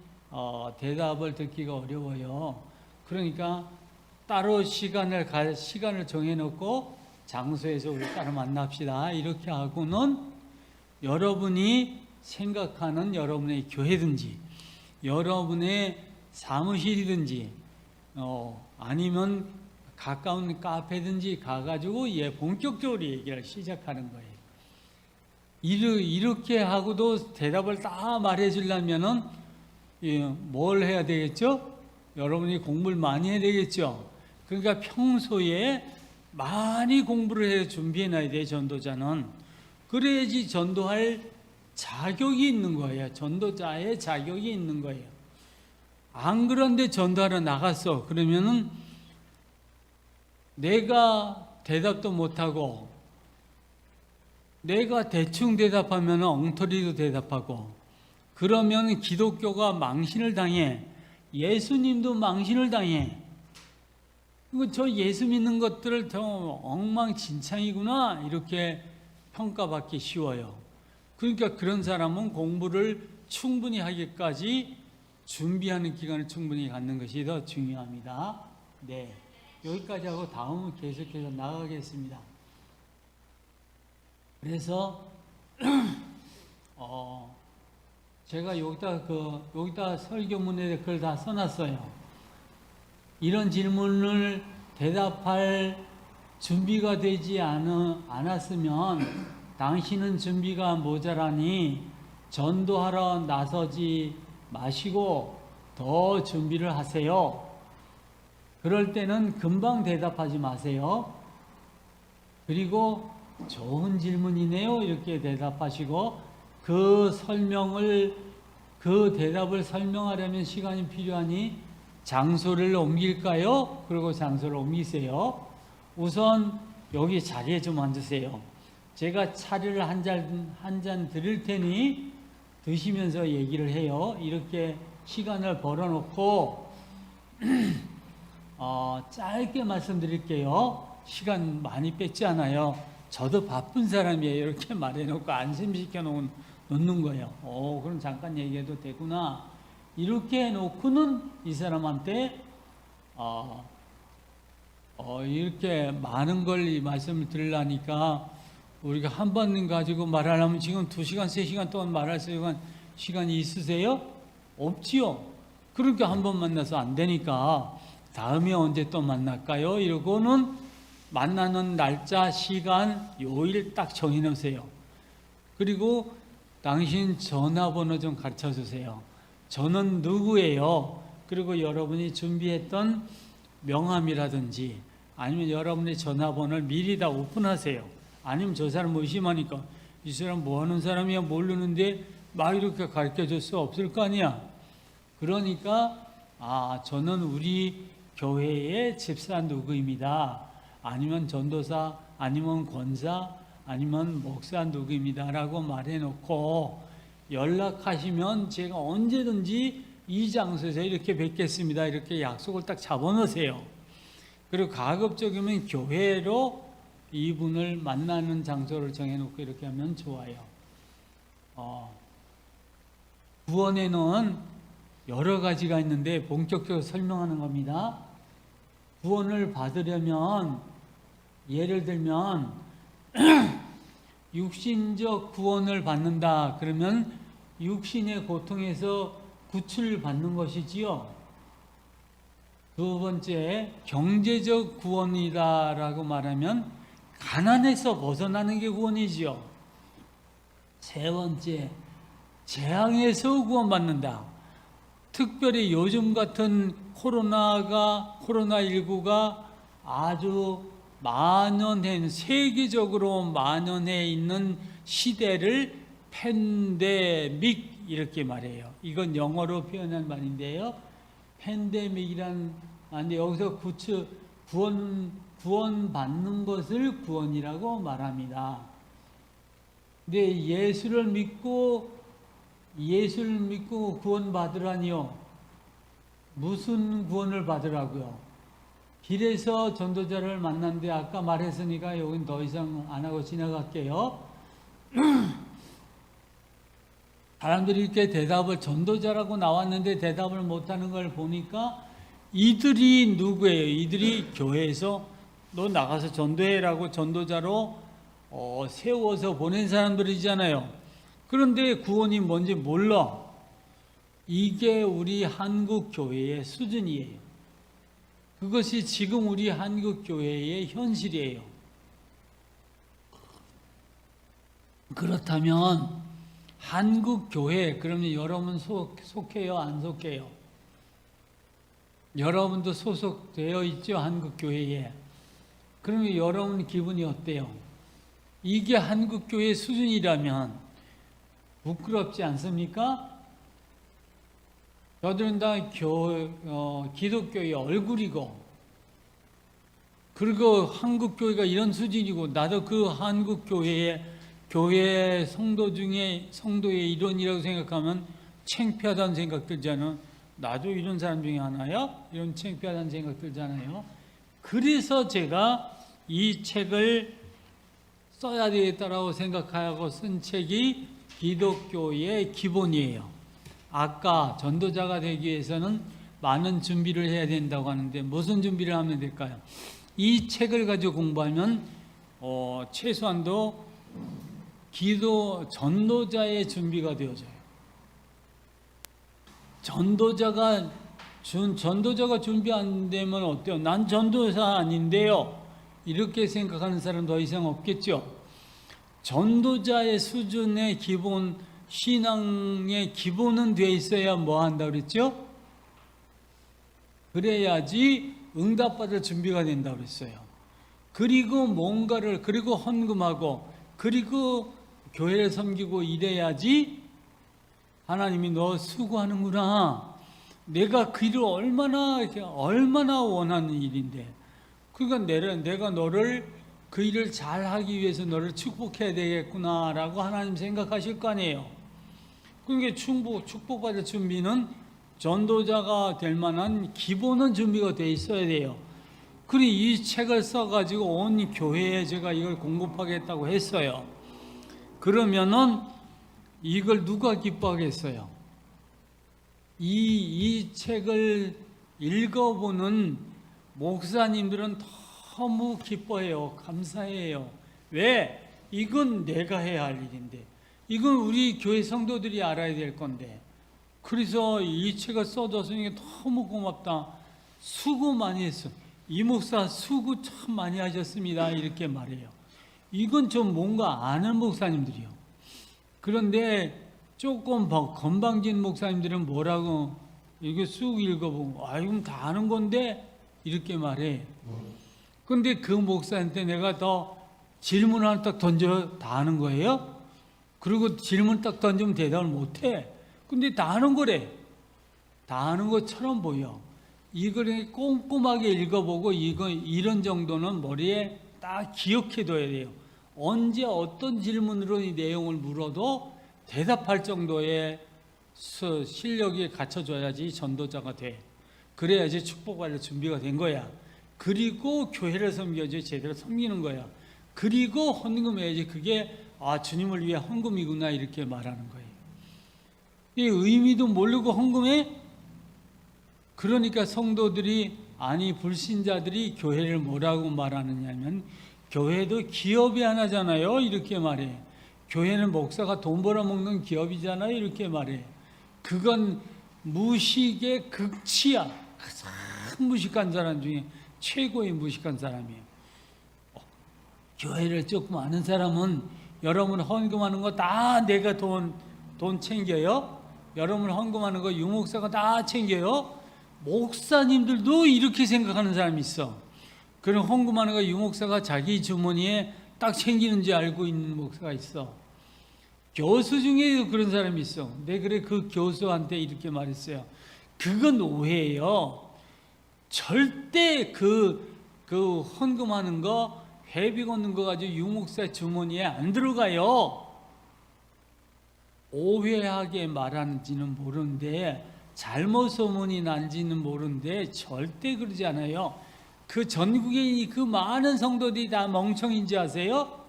대답을 듣기가 어려워요. 그러니까 따로 시간을 정해놓고 장소에서 우리 따로 만납시다. 이렇게 하고는 여러분이 생각하는 여러분의 교회든지 여러분의 사무실이든지 아니면 가까운 카페든지 가가지고 본격적으로 얘기를 시작하는 거예요. 이렇게 하고도 대답을 다 말해주려면은 뭘 해야 되겠죠? 여러분이 공부를 많이 해야 되겠죠? 그러니까 평소에 많이 공부를 해서 준비해놔야 돼요, 전도자는. 그래야지 전도할 자격이 있는 거예요. 전도자의 자격이 있는 거예요. 안 그런데 전도하러 나갔어. 그러면은 내가 대답도 못하고 내가 대충 대답하면 엉터리로 대답하고 그러면 기독교가 망신을 당해. 예수님도 망신을 당해. 저 예수 믿는 것들을 더 엉망진창이구나 이렇게 평가받기 쉬워요. 그러니까 그런 사람은 공부를 충분히 하기까지 준비하는 기간을 충분히 갖는 것이 더 중요합니다. 네, 여기까지 하고 다음은 계속해서 나가겠습니다. 그래서 제가 여기다 설교문에 그걸 다 써놨어요. 이런 질문을 대답할 준비가 되지 않았으면 당신은 준비가 모자라니 전도하러 나서지 마시고 더 준비를 하세요. 그럴 때는 금방 대답하지 마세요. 그리고 좋은 질문이네요. 이렇게 대답하시고 그 대답을 설명하려면 시간이 필요하니 장소를 옮길까요? 그리고 장소를 옮기세요. 우선 여기 자리에 좀 앉으세요. 제가 차를 한 잔 드릴 테니 드시면서 얘기를 해요. 이렇게 시간을 벌어놓고 짧게 말씀드릴게요. 시간 많이 뺐지 않아요. 저도 바쁜 사람이에요. 이렇게 말해놓고 안심시켜 놓는 거예요. 그럼 잠깐 얘기해도 되구나. 이렇게 해놓고는 이 사람한테 이렇게 많은 걸 이 말씀을 드리려니까 우리가 한 번 가지고 말하려면 지금 2시간, 3시간 동안 말할 시간이 있으세요? 없지요. 그러니까 한 번 만나서 안 되니까 다음에 언제 또 만날까요? 이러고는 만나는 날짜, 시간, 요일 딱 정해놓으세요. 그리고 당신 전화번호 좀 가르쳐 주세요. 저는 누구예요? 그리고 여러분이 준비했던 명함이라든지 아니면 여러분의 전화번호를 미리 다 오픈하세요. 아니면 저 사람 의심하니까 이 사람 뭐 하는 사람이야 모르는데 막 이렇게 가르쳐 줄 수 없을 거 아니야. 그러니까 저는 우리 교회의 집사 누구입니다. 아니면 전도사, 아니면 권사, 아니면 목사 누구입니다. 라고 말해놓고 연락하시면 제가 언제든지 이 장소에서 이렇게 뵙겠습니다. 이렇게 약속을 딱 잡아놓으세요. 그리고 가급적이면 교회로 이분을 만나는 장소를 정해놓고 이렇게 하면 좋아요. 구원에는 여러 가지가 있는데 본격적으로 설명하는 겁니다. 구원을 받으려면 예를 들면 육신적 구원을 받는다 그러면 육신의 고통에서 구출받는 것이지요. 두 번째, 경제적 구원이다라고 말하면 가난에서 벗어나는 게 구원이지요. 세 번째, 재앙에서 구원받는다. 특별히 요즘 같은 코로나19가 아주 세계적으로 만연해 있는 시대를 팬데믹 이렇게 말해요. 이건 영어로 표현한 말인데요. 팬데믹이란 말인데 여기서 구원받는 것을 구원이라고 말합니다. 근데 예수를 믿고 구원받으라니요. 무슨 구원을 받으라고요? 길에서 전도자를 만났는데 아까 말했으니까 여긴 더 이상 안 하고 지나갈게요. 사람들이 이렇게 전도자라고 나왔는데 대답을 못하는 걸 보니까 이들이 누구예요? 이들이 교회에서 너 나가서 전도해라고 전도자로 세워서 보낸 사람들이잖아요. 그런데 구원이 뭔지 몰라. 이게 우리 한국 교회의 수준이에요. 그것이 지금 우리 한국 교회의 현실이에요. 그렇다면 한국 교회, 그러면 여러분 속해요? 안 속해요? 여러분도 소속되어 있죠? 한국 교회에. 그러면 여러분 기분이 어때요? 이게 한국 교회 수준이라면 부끄럽지 않습니까? 저들은 다 기독교의 얼굴이고, 그리고 한국 교회가 이런 수준이고, 나도 그 한국 교회 성도 중에 성도의 일원이라고 생각하면 창피하다는 생각 들잖아요. 나도 이런 사람 중에 하나야? 이런 창피하다는 생각 들잖아요. 그래서 제가 이 책을 써야 되겠다라고 생각하고 쓴 책이 기독교의 기본이에요. 아까 전도자가 되기 위해서는 많은 준비를 해야 된다고 하는데 무슨 준비를 하면 될까요? 이 책을 가지고 공부하면 최소한도 전도자의 준비가 되어져요. 전도자가 전도자가 준비 안 되면 어때요? 난 전도사 아닌데요. 이렇게 생각하는 사람 더 이상 없겠죠. 전도자의 수준의 기본, 신앙의 기본은 돼 있어야 뭐 한다 그랬죠? 그래야지 응답받을 준비가 된다 그랬어요. 그리고 뭔가를, 그리고 헌금하고, 그리고 교회를 섬기고 이래야지 하나님이 너 수고하는구나. 내가 그 일을 얼마나 원하는 일인데. 그러니까 내가 너를 그 일을 잘 하기 위해서 너를 축복해야 되겠구나라고 하나님 생각하실 거 아니에요. 그러니까 축복받을 준비는 전도자가 될 만한 기본은 준비가 돼 있어야 돼요. 그리고 이 책을 써가지고 온 교회에 제가 이걸 공급하겠다고 했어요. 그러면은 이걸 누가 기뻐하겠어요? 이 책을 읽어보는 목사님들은 너무 기뻐해요. 감사해요. 왜? 이건 내가 해야 할 일인데, 이건 우리 교회 성도들이 알아야 될 건데, 그래서 이 책을 써줬으니 너무 고맙다. 수고 많이 했어. 이 목사 수고 참 많이 하셨습니다. 이렇게 말해요. 이건 좀 뭔가 아는 목사님들이요. 그런데 조금 건방진 목사님들은 뭐라고 이게 쑥 읽어보고 이건 다 아는 건데 이렇게 말해. 근데 그 목사한테 내가 더 질문 하나 딱 던져 다 아는 거예요? 그리고 질문 딱 던지면 대답을 못해. 근데 다 아는 거래. 다 아는 것처럼 보여. 이걸 꼼꼼하게 읽어보고 이런 정도는 머리에 딱 기억해둬야 돼요. 언제 어떤 질문으로 이 내용을 물어도 대답할 정도의 실력이 갖춰져야지 전도자가 돼. 그래야지 축복받을 준비가 된 거야. 그리고 교회를 섬겨야지 제대로 섬기는 거야. 그리고 헌금해야지 그게 주님을 위해 헌금이구나 이렇게 말하는 거예요. 이 의미도 모르고 헌금해? 그러니까 성도들이 불신자들이 교회를 뭐라고 말하느냐면 교회도 기업이 하나잖아요. 이렇게 말해. 교회는 목사가 돈 벌어먹는 기업이잖아요. 이렇게 말해. 그건 무식의 극치야. 가장 무식한 사람 중에 최고의 무식한 사람이에요. 교회를 조금 아는 사람은 여러분 헌금하는 거 다 내가 돈 챙겨요. 여러분 헌금하는 거 유목사가 다 챙겨요. 목사님들도 이렇게 생각하는 사람이 있어. 그런 헌금하는 거 유목사가 자기 주머니에 딱 챙기는 줄 알고 있는 목사가 있어. 교수 중에도 그런 사람이 있어. 그래 그 교수한테 이렇게 말했어요. 그건 오해예요. 절대 그 헌금하는 거 회비 걷는 거 가지고 유목사 주머니에 안 들어가요. 오해하게 말하는지는 모르는데 잘못 소문이 난지는 모르는데 절대 그러지 않아요. 그 전국에 그 많은 성도들이 다 멍청인지 아세요?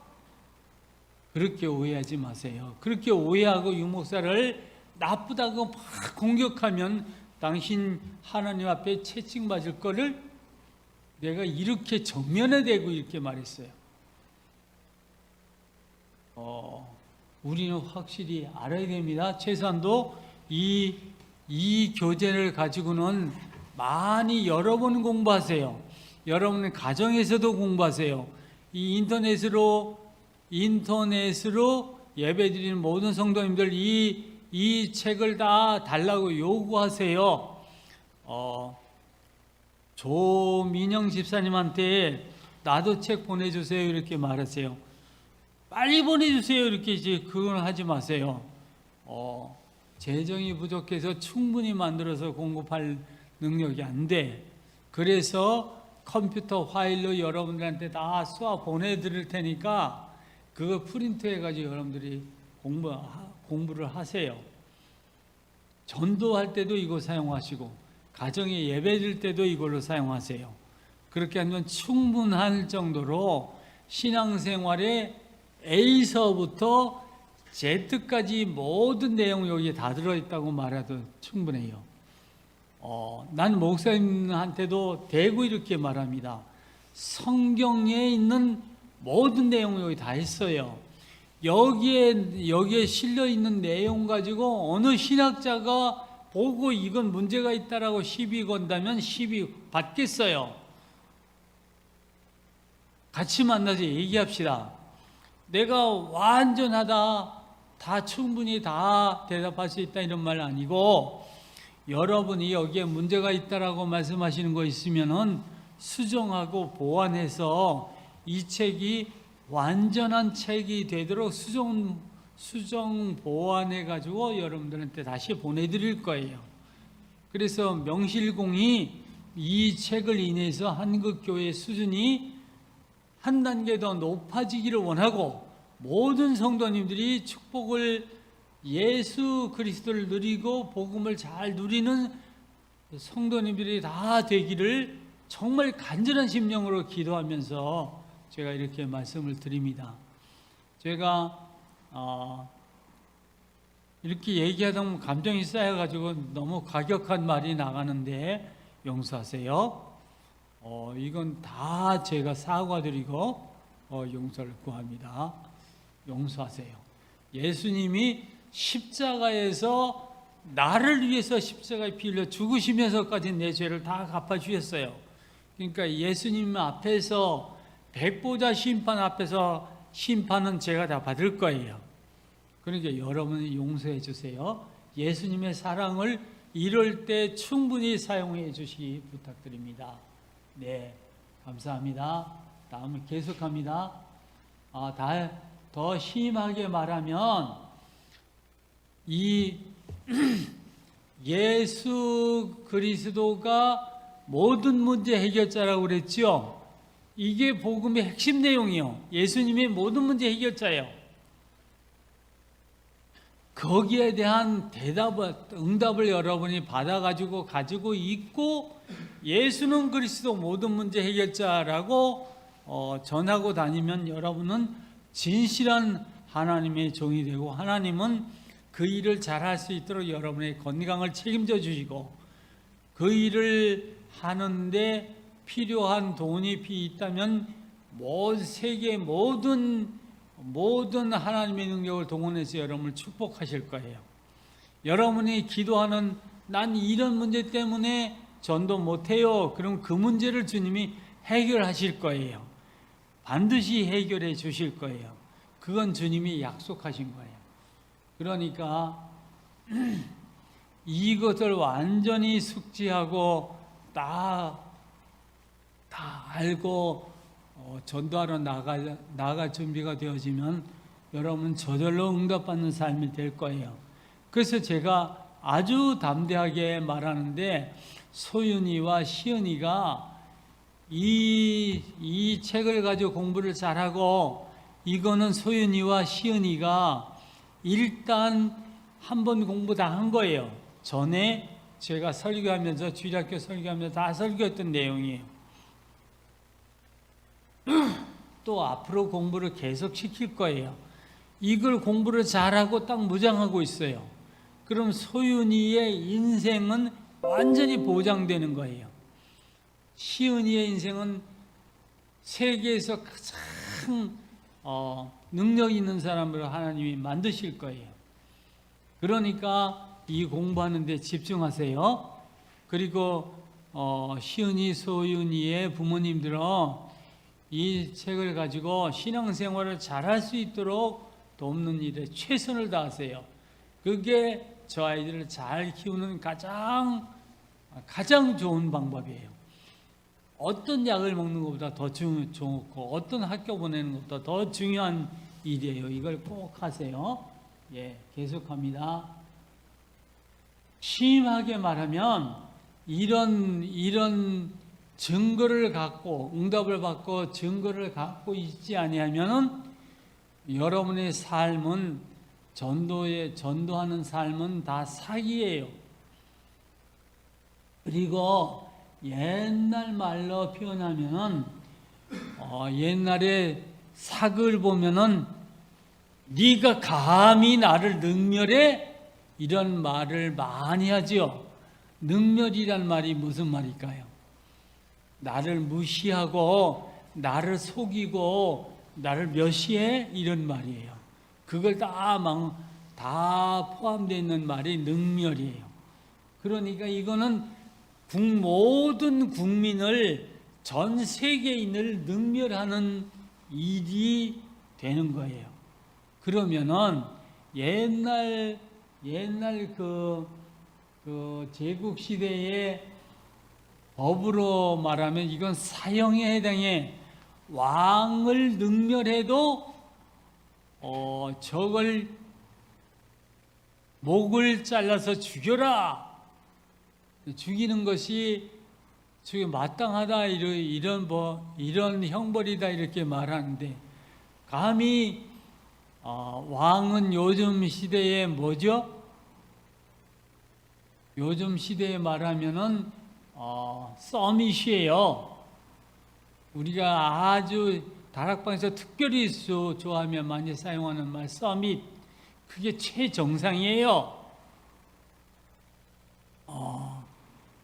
그렇게 오해하지 마세요. 그렇게 오해하고 유목사를 나쁘다고 막 공격하면 당신 하나님 앞에 채찍맞을 거를 내가 이렇게 정면에 대고 이렇게 말했어요. 우리는 확실히 알아야 됩니다. 최소한도 이 교재를 가지고는 많이 여러 번 공부하세요. 여러분 가정에서도 공부하세요. 이 인터넷으로 예배드리는 모든 성도님들 이 책을 다 달라고 요구하세요. 조민영 집사님한테 나도 책 보내주세요 이렇게 말하세요. 빨리 보내주세요 이렇게 이제 그건 하지 마세요. 재정이 부족해서 충분히 만들어서 공급할 능력이 안 돼. 그래서 컴퓨터 파일로 여러분들한테 다 쏴 보내드릴 테니까 그거 프린트해가지고 여러분들이 공부를 하세요. 전도할 때도 이거 사용하시고 가정에 예배드릴 때도 이걸로 사용하세요. 그렇게 하면 충분할 정도로 신앙생활에 A서부터 Z까지 모든 내용이 여기에 다 들어있다고 말해도 충분해요. 난 목사님한테도 대고 이렇게 말합니다. 성경에 있는 모든 내용이 여기 다 있어요. 여기에 실려 있는 내용 가지고 어느 신학자가 보고 이건 문제가 있다라고 시비 건다면 시비 받겠어요. 같이 만나서 얘기합시다. 내가 완전하다, 다 충분히 다 대답할 수 있다 이런 말 아니고, 여러분이 여기에 문제가 있다라고 말씀하시는 거 있으면은 수정하고 보완해서 이 책이 완전한 책이 되도록 수정 보완해 가지고 여러분들한테 다시 보내드릴 거예요. 그래서 명실공히 이 책을 인해서 한국교회 수준이 한 단계 더 높아지기를 원하고, 모든 성도님들이 축복을, 예수 그리스도를 누리고 복음을 잘 누리는 성도님들이 다 되기를 정말 간절한 심령으로 기도하면서 제가 이렇게 말씀을 드립니다. 제가 이렇게 얘기하다 보면 감정이 쌓여가지고 너무 과격한 말이 나가는데 용서하세요. 이건 다 제가 사과드리고 용서를 구합니다. 용서하세요. 예수님이 십자가에서 나를 위해서 십자가에 피 흘려 죽으시면서까지 내 죄를 다 갚아주셨어요. 그러니까 예수님 앞에서, 백보자 심판 앞에서 심판은 제가 다 받을 거예요. 그러니까 여러분이 용서해 주세요. 예수님의 사랑을 이럴 때 충분히 사용해 주시기 부탁드립니다. 네, 감사합니다. 다음을 계속합니다. 더 심하게 말하면 이 예수 그리스도가 모든 문제 해결자라고 그랬죠. 이게 복음의 핵심 내용이요. 예수님이 모든 문제 해결자예요. 거기에 대한 응답을 여러분이 받아가지고 가지고 있고, 예수는 그리스도 모든 문제 해결자라고 전하고 다니면 여러분은 진실한 하나님의 종이 되고, 하나님은 그 일을 잘할 수 있도록 여러분의 건강을 책임져 주시고, 그 일을 하는데 필요한 돈이 있다면 세계 모든 하나님의 능력을 동원해서 여러분을 축복하실 거예요. 여러분이 기도하는, 난 이런 문제 때문에 전도 못해요, 그럼 그 문제를 주님이 해결하실 거예요. 반드시 해결해 주실 거예요. 그건 주님이 약속하신 거예요. 그러니까 이것을 완전히 숙지하고 다 알고 전도하러 나갈 준비가 되어지면 여러분 저절로 응답받는 삶이 될 거예요. 그래서 제가 아주 담대하게 말하는데, 소윤이와 시은이가 이 책을 가지고 공부를 잘하고, 이거는 소윤이와 시은이가 일단 한 번 공부 다 한 거예요. 전에 제가 설교하면서, 주일학교 설교하면서 다 설교했던 내용이에요. 또 앞으로 공부를 계속 시킬 거예요. 이걸 공부를 잘하고 딱 무장하고 있어요. 그럼 소윤이의 인생은 완전히 보장되는 거예요. 시은이의 인생은 세계에서 가장 능력 있는 사람으로 하나님이 만드실 거예요. 그러니까 이 공부하는 데 집중하세요. 그리고 시은이, 소윤이의 부모님들은 이 책을 가지고 신앙생활을 잘할 수 있도록 돕는 일에 최선을 다하세요. 그게 저 아이들을 잘 키우는 가장 좋은 방법이에요. 어떤 약을 먹는 것보다 더 좋고, 어떤 학교 보내는 것보다 더 중요한 일이에요. 이걸 꼭 하세요. 예, 계속합니다. 심하게 말하면 이런 증거를 갖고, 응답을 받고 증거를 갖고 있지 아니하면은 여러분의 삶은, 전도하는 삶은 다 사기예요. 그리고 옛날 말로 표현하면은 옛날에 사극을 보면은 네가 감히 나를 능멸해? 이런 말을 많이 하지요. 능멸이란 말이 무슨 말일까요? 나를 무시하고 나를 속이고 나를 멸시해? 이런 말이에요. 그걸 다 포함되어 있는 말이 능멸이에요. 그러니까 이거는 모든 국민을, 전 세계인을 능멸하는 일이 되는 거예요. 그러면은 옛날 그 제국 시대의 법으로 말하면 이건 사형에 해당해. 왕을 능멸해도 저걸 목을 잘라서 죽여라. 죽이는 것이 마땅하다, 이런 형벌이다 이렇게 말하는데, 감히 왕은 요즘 시대에 뭐죠? 요즘 시대에 말하면은 서밋이에요. 우리가 아주 다락방에서 특별히 좋아하며 많이 사용하는 말 서밋, 그게 최정상이에요.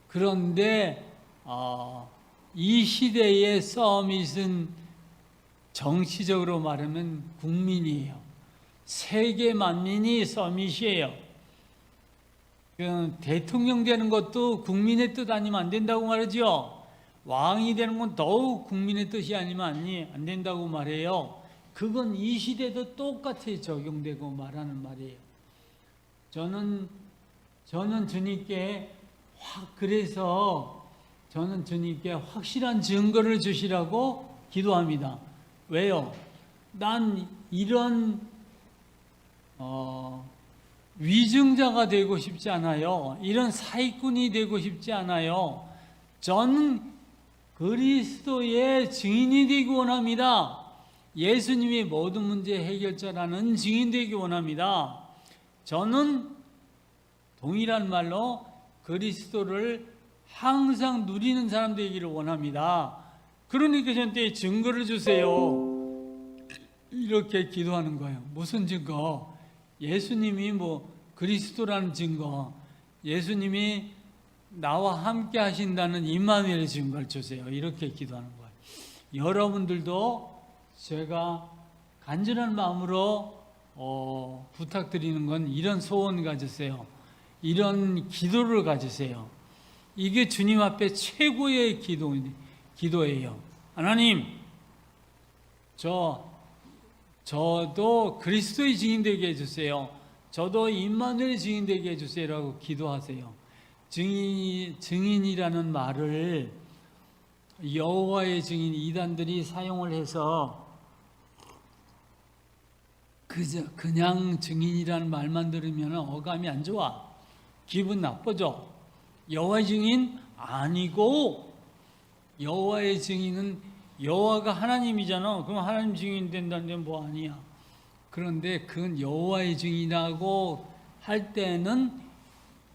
그런데 이 시대의 서밋은 정치적으로 말하면 국민이에요. 세계 만민이 서밋이에요. 대통령 되는 것도 국민의 뜻 아니면 안 된다고 말하죠. 왕이 되는 건 더욱 국민의 뜻이 아니면 안 된다고 말해요. 그건 이 시대도 똑같이 적용되고 말하는 말이에요. 저는 주님께 그래서 저는 주님께 확실한 증거를 주시라고 기도합니다. 왜요? 난 이런 위증자가 되고 싶지 않아요. 이런 사기꾼이 되고 싶지 않아요. 저는 그리스도의 증인이 되기 원합니다. 예수님이 모든 문제 해결자라는 증인 되기 원합니다. 저는 동일한 말로 그리스도를 항상 누리는 사람 되기를 원합니다. 그러니까 저한테 증거를 주세요. 이렇게 기도하는 거예요. 무슨 증거? 예수님이 그리스도라는 증거, 예수님이 나와 함께 하신다는 임마누엘의 증거를 주세요. 이렇게 기도하는 거예요. 여러분들도 제가 간절한 마음으로 부탁드리는 건 이런 소원 가지세요. 이런 기도를 가지세요. 이게 주님 앞에 최고의 기도예요. 하나님, 저도 그리스도의 증인 되게 해주세요. 저도 임마누엘의 증인 되게 해주세요라고 기도하세요. 증인이라는 말을 여호와의 증인 이단들이 사용을 해서 그냥 증인이라는 말만 들으면 어감이 안 좋아. 기분 나쁘죠. 여호와의 증인 아니고, 여호와의 증인은 여호와가 하나님이잖아. 그럼 하나님 증인 된다는데 뭐 아니야. 그런데 그건 여호와의 증인이라고 할 때는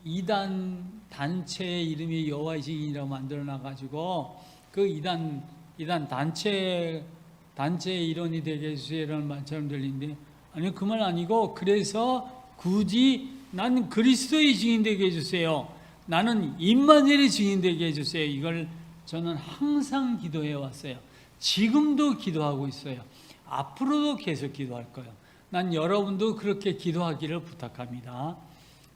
이단 단체의 이름이 여호와의 증인이라고 만들어 놔가지고 그 이단 단체의 일원이 되게 해주세요라는 말처럼 들리는데, 아니 그 말 아니고, 그래서 굳이 나는 그리스도의 증인 되게 해주세요. 나는 임마누엘의 증인 되게 해주세요. 이걸 저는 항상 기도해 왔어요. 지금도 기도하고 있어요. 앞으로도 계속 기도할 거예요. 난 여러분도 그렇게 기도하기를 부탁합니다.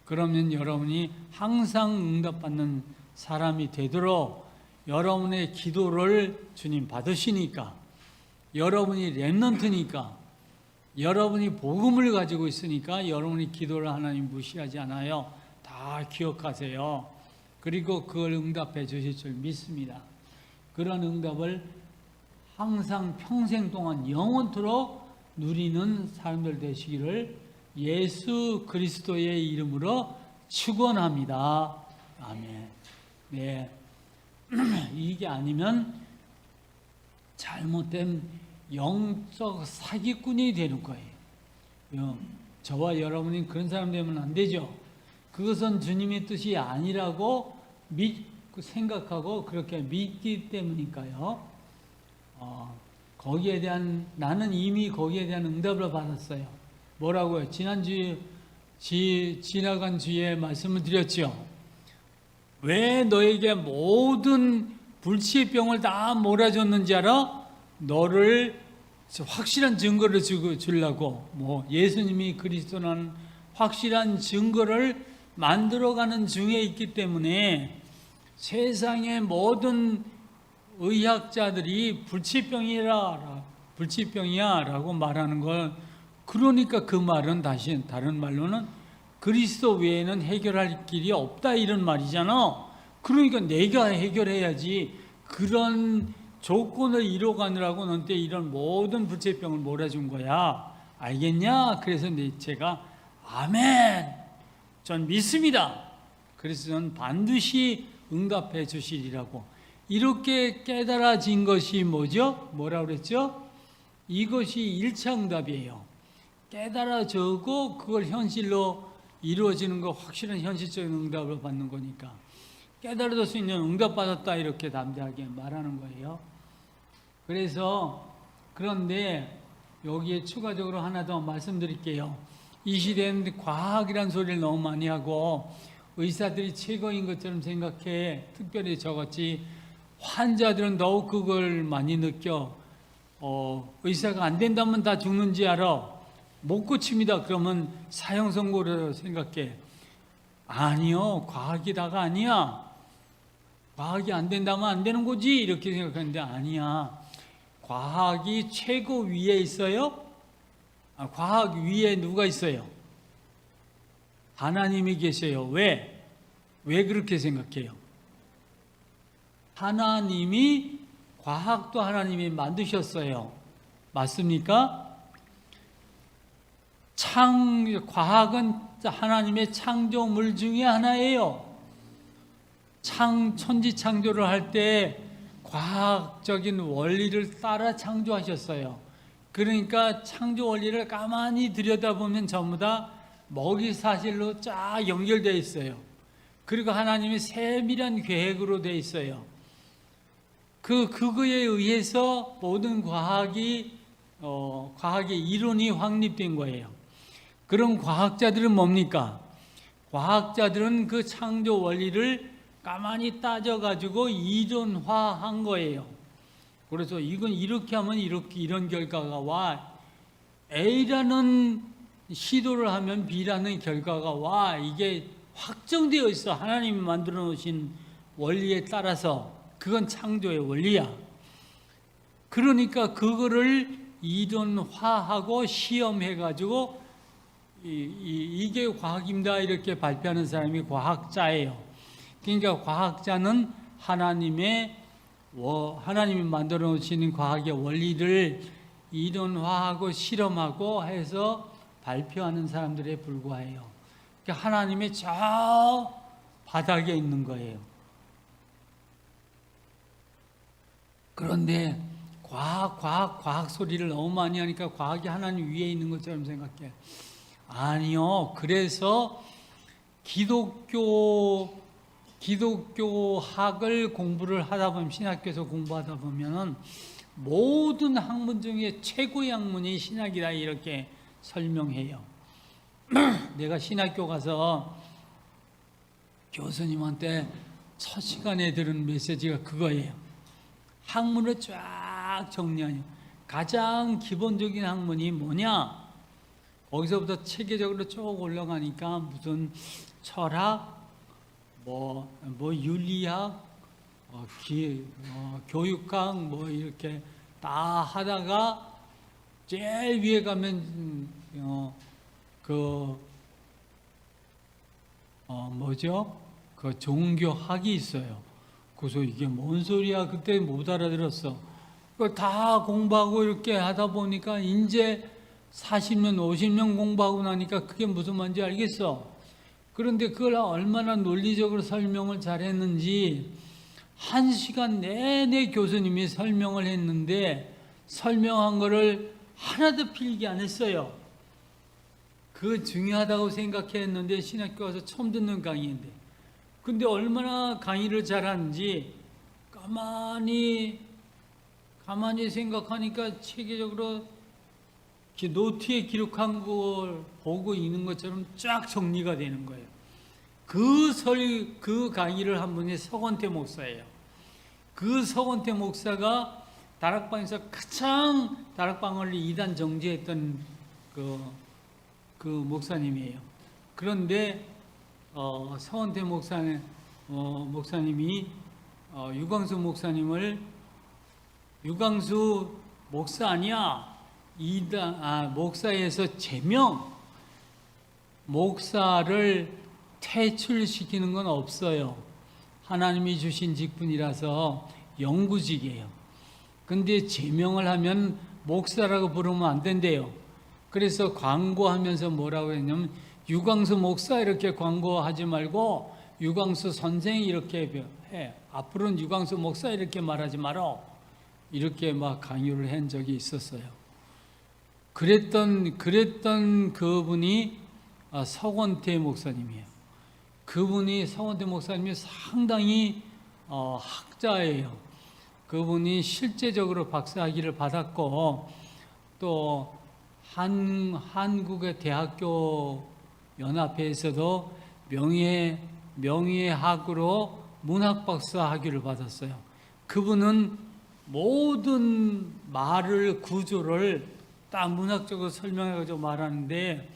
그러면 여러분이 항상 응답받는 사람이 되도록, 여러분의 기도를 주님 받으시니까, 여러분이 렘넌트니까, 여러분이 복음을 가지고 있으니까 여러분이 기도를 하나님 무시하지 않아요. 다 기억하세요. 그리고 그걸 응답해 주실 줄 믿습니다. 그런 응답을 항상 평생 동안 영원토록 누리는 사람들 되시기를 예수 그리스도의 이름으로 축원합니다. 아멘. 네. 이게 아니면 잘못된 영적 사기꾼이 되는 거예요. 저와 여러분이 그런 사람 되면 안 되죠. 그것은 주님의 뜻이 아니라고 생각하고 그렇게 믿기 때문이니까요. 거기에 대한, 나는 이미 거기에 대한 응답을 받았어요. 뭐라고요? 지나간 주에 말씀을 드렸죠. 왜 너에게 모든 불치의 병을 다 몰아줬는지 알아? 너를 확실한 증거를 주려고, 예수님이 그리스도라는 확실한 증거를 만들어가는 중에 있기 때문에 세상의 모든 의학자들이 불치병이야 라고 말하는 걸, 그러니까 그 말은 다른 말로는 그리스도 외에는 해결할 길이 없다 이런 말이잖아. 그러니까 내가 해결해야지. 그런 조건을 이뤄가느라고 너한테 이런 모든 불치병을 몰아준 거야. 알겠냐? 그래서 제가 아멘, 전 믿습니다. 그래서 전 반드시 응답해 주시리라고. 이렇게 깨달아진 것이 뭐죠? 뭐라고 그랬죠? 이것이 1차 응답이에요. 깨달아지고 그걸 현실로 이루어지는 거, 확실한 현실적인 응답을 받는 거니까. 깨달을 수 있는 응답받았다 이렇게 담대하게 말하는 거예요. 그래서 그런데 여기에 추가적으로 하나 더 말씀드릴게요. 이 시대는 과학이란 소리를 너무 많이 하고 의사들이 최고인 것처럼 생각해. 특별히 저같이 환자들은 더욱 그걸 많이 느껴. 의사가 안 된다면 다 죽는지 알아. 못 고칩니다. 그러면 사형 선고를 생각해. 아니요, 과학이 다가 아니야. 과학이 안 된다면 안 되는 거지 이렇게 생각하는데 아니야. 과학이 최고 위에 있어요? 과학 위에 누가 있어요? 하나님이 계세요. 왜 그렇게 생각해요? 하나님이, 과학도 하나님이 만드셨어요. 맞습니까? 과학은 하나님의 창조물 중에 하나예요. 천지창조를 할 때 과학적인 원리를 따라 창조하셨어요. 그러니까 창조 원리를 가만히 들여다보면 전부 다 먹이사슬로 쫙 연결되어 있어요. 그리고 하나님의 세밀한 계획으로 되어 있어요. 그거에 의해서 모든 과학의 이론이 확립된 거예요. 그럼 과학자들은 뭡니까? 과학자들은 그 창조 원리를 가만히 따져가지고 이론화한 거예요. 그래서 이건 이렇게 하면 이런 결과가 와. A라는 시도를 하면 B라는 결과가 와. 이게 확정되어 있어. 하나님이 만들어 놓으신 원리에 따라서. 그건 창조의 원리야. 그러니까 그거를 이론화하고 시험해가지고 이게 과학입니다 이렇게 발표하는 사람이 과학자예요. 그러니까 과학자는 하나님이 만들어 놓으신 과학의 원리를 이론화하고 실험하고 해서 발표하는 사람들에 불과해요. 그러니까 하나님의 저 바닥에 있는 거예요. 그런데 과학 소리를 너무 많이 하니까 과학이 하나님 위에 있는 것처럼 생각해. 아니요. 그래서 기독교학을 공부를 하다 보면, 신학교에서 공부하다 보면은 모든 학문 중에 최고의 학문이 신학이다 이렇게 설명해요. 내가 신학교 가서 교수님한테 첫 시간에 들은 메시지가 그거예요. 학문을 쫙 정리하니 가장 기본적인 학문이 뭐냐? 거기서부터 체계적으로 쭉 올라가니까 무슨 철학, 뭐 윤리학, 교육학 뭐 이렇게 다 하다가 제일 위에 가면 그 종교학이 있어요. 그래서 이게 뭔 소리야? 그때 못 알아들었어. 그거 다 공부하고 이렇게 하다 보니까 이제 40년, 50년 공부하고 나니까 그게 무슨 말인지 알겠어. 그런데 그걸 얼마나 논리적으로 설명을 잘했는지 1시간 내내 교수님이 설명을 했는데 설명한 거를 하나도 필기 안 했어요. 그거 중요하다고 생각했는데 신학교 가서 처음 듣는 강의인데, 근데 얼마나 강의를 잘하는지 가만히 생각하니까 체계적으로 노트에 기록한 걸 보고 있는 것처럼 쫙 정리가 되는 거예요. 그 강의를 한 분이 서건태 목사예요. 그 서건태 목사가 다락방에서 가장 다락방을 2단 정지했던 그 목사님이에요. 그런데 서원태 목사님이 유광수 목사님을 유광수 목사 아니야? 목사에서 제명 목사를 퇴출시키는 건 없어요. 하나님이 주신 직분이라서 영구직이에요. 근데 제명을 하면 목사라고 부르면 안 된대요. 그래서 광고하면서 뭐라고 했냐면 유광수 목사 이렇게 광고하지 말고 유광수 선생 이렇게 해. 앞으로는 유광수 목사 이렇게 말하지 마라. 이렇게 막 강요를 한 적이 있었어요. 그랬던 그분이 서건태 목사님이에요. 그분이 서건태 목사님이 상당히 학자예요. 그분이 실제적으로 박사학위를 받았고 또 한국의 대학교 연합회에서도 명예학으로 문학박사 학위를 받았어요. 그분은 모든 말을 구조를 딱 문학적으로 설명해가지고 말하는데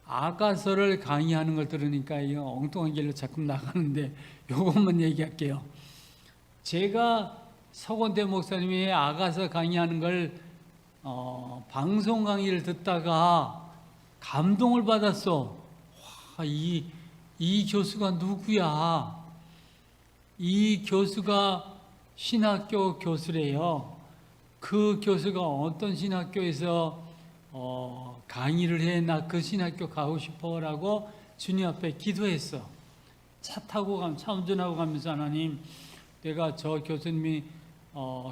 아가서를 강의하는 걸 들으니까 이거 엉뚱한 길로 자꾸 나가는데 요것만 얘기할게요. 제가 서건태 목사님이 아가서 강의하는 걸 방송 강의를 듣다가 감동을 받았어. 와, 이 교수가 누구야? 이 교수가 신학교 교수래요. 그 교수가 어떤 신학교에서 강의를 해? 나 그 신학교 가고 싶어라고 주님 앞에 기도했어. 차 운전하고 가면서 하나님, 내가 저 교수님이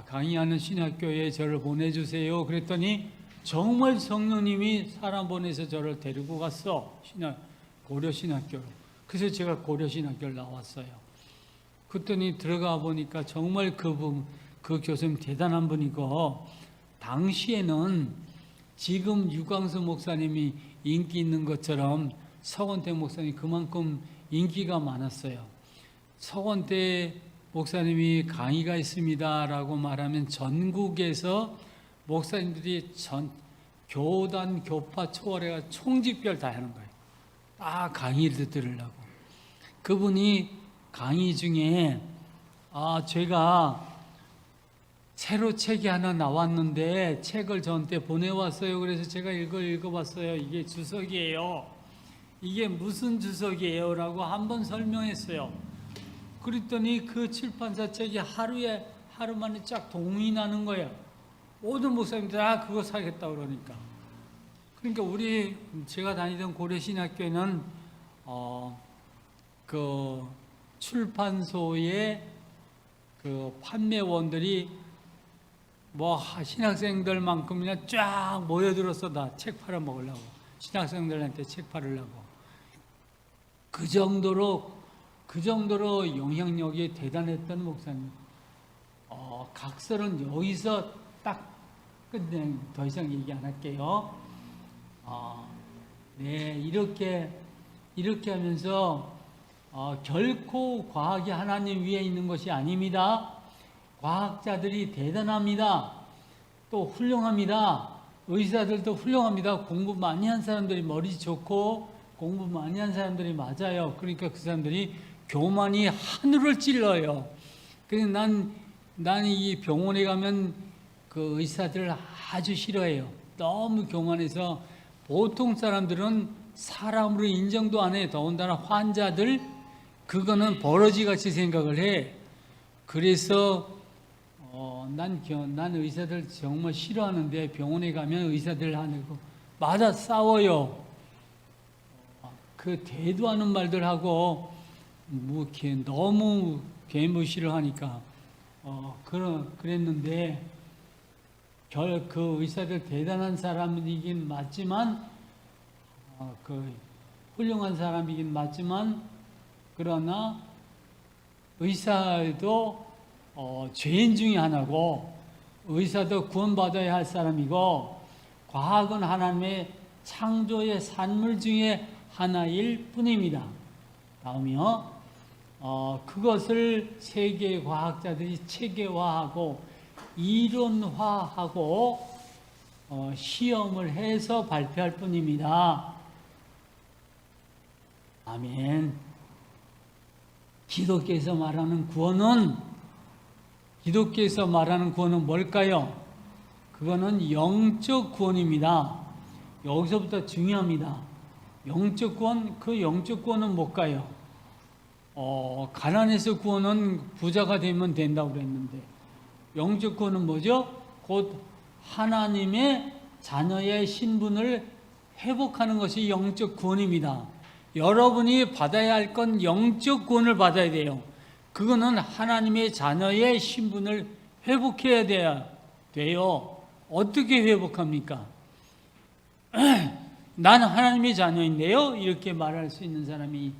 강의하는 신학교에 저를 보내주세요. 그랬더니 정말 성령님이 사람 보내서 저를 데리고 갔어. 고려신학교로. 그래서 제가 고려신학교를 나왔어요. 그랬더니 들어가 보니까 정말 그 교수님 대단한 분이고, 당시에는 지금 유광수 목사님이 인기 있는 것처럼 서건태 목사님이 그만큼 인기가 많았어요. 서건태 목사님이 강의가 있습니다라고 말하면 전국에서 목사님들이 교단, 교파 초월해가 총집결 다 하는 거예요. 다 강의를 들으려고. 그분이 강의 중에 제가 새로 책이 하나 나왔는데 책을 저한테 보내왔어요. 그래서 제가 읽어봤어요. 이게 주석이에요. 이게 무슨 주석이에요? 라고 한번 설명했어요. 그랬더니 그 출판사 책이 하루 만에 쫙 동이 나는 거예요. 모든 목사님들 그거 사겠다 그러니까. 그러니까 제가 다니던 고려신학교에는 그 출판소의 그 판매원들이 신학생들만큼이나 쫙 모여들어서 다 책 팔아 먹으려고, 신학생들한테 책 팔으려고. 그 정도로 영향력이 대단했던 목사님. 각설은 여기서 딱 끝내, 더 이상 얘기 안 할게요. 네, 이렇게 하면서 결코 과학이 하나님 위에 있는 것이 아닙니다. 과학자들이 대단합니다. 또 훌륭합니다. 의사들도 훌륭합니다. 공부 많이 한 사람들이 머리 좋고 공부 많이 한 사람들이 맞아요. 그러니까 그 사람들이 교만이 하늘을 찔러요. 그래서 난 이 병원에 가면 그 의사들을 아주 싫어해요. 너무 교만해서 보통 사람들은 사람으로 인정도 안 해. 더군다나 환자들, 그거는 버러지같이 생각을 해. 그래서 난 의사들 정말 싫어하는데 병원에 가면 의사들하고 맞아 싸워요. 그 대도 않은 말들 하고 너무 개무시를 하니까 그랬는데 그 의사들 대단한 사람이긴 맞지만 그 훌륭한 사람이긴 맞지만 그러나 의사도 죄인 중에 하나고 의사도 구원받아야 할 사람이고 과학은 하나님의 창조의 산물 중에 하나일 뿐입니다. 다음이요. 그것을 세계 과학자들이 체계화하고 이론화하고 시험을 해서 발표할 뿐입니다. 아멘. 기독교에서 말하는 구원은 뭘까요? 그거는 영적 구원입니다. 여기서부터 중요합니다. 영적 구원, 그 영적 구원은 뭘까요? 가난해서 구원은 부자가 되면 된다고 그랬는데, 영적 구원은 뭐죠? 곧 하나님의 자녀의 신분을 회복하는 것이 영적 구원입니다. 여러분이 받아야 할 건 영적 구원을 받아야 돼요. 그거는 하나님의 자녀의 신분을 회복해야 돼요. 어떻게 회복합니까? 난 하나님의 자녀인데요. 이렇게 말할 수 있는 사람이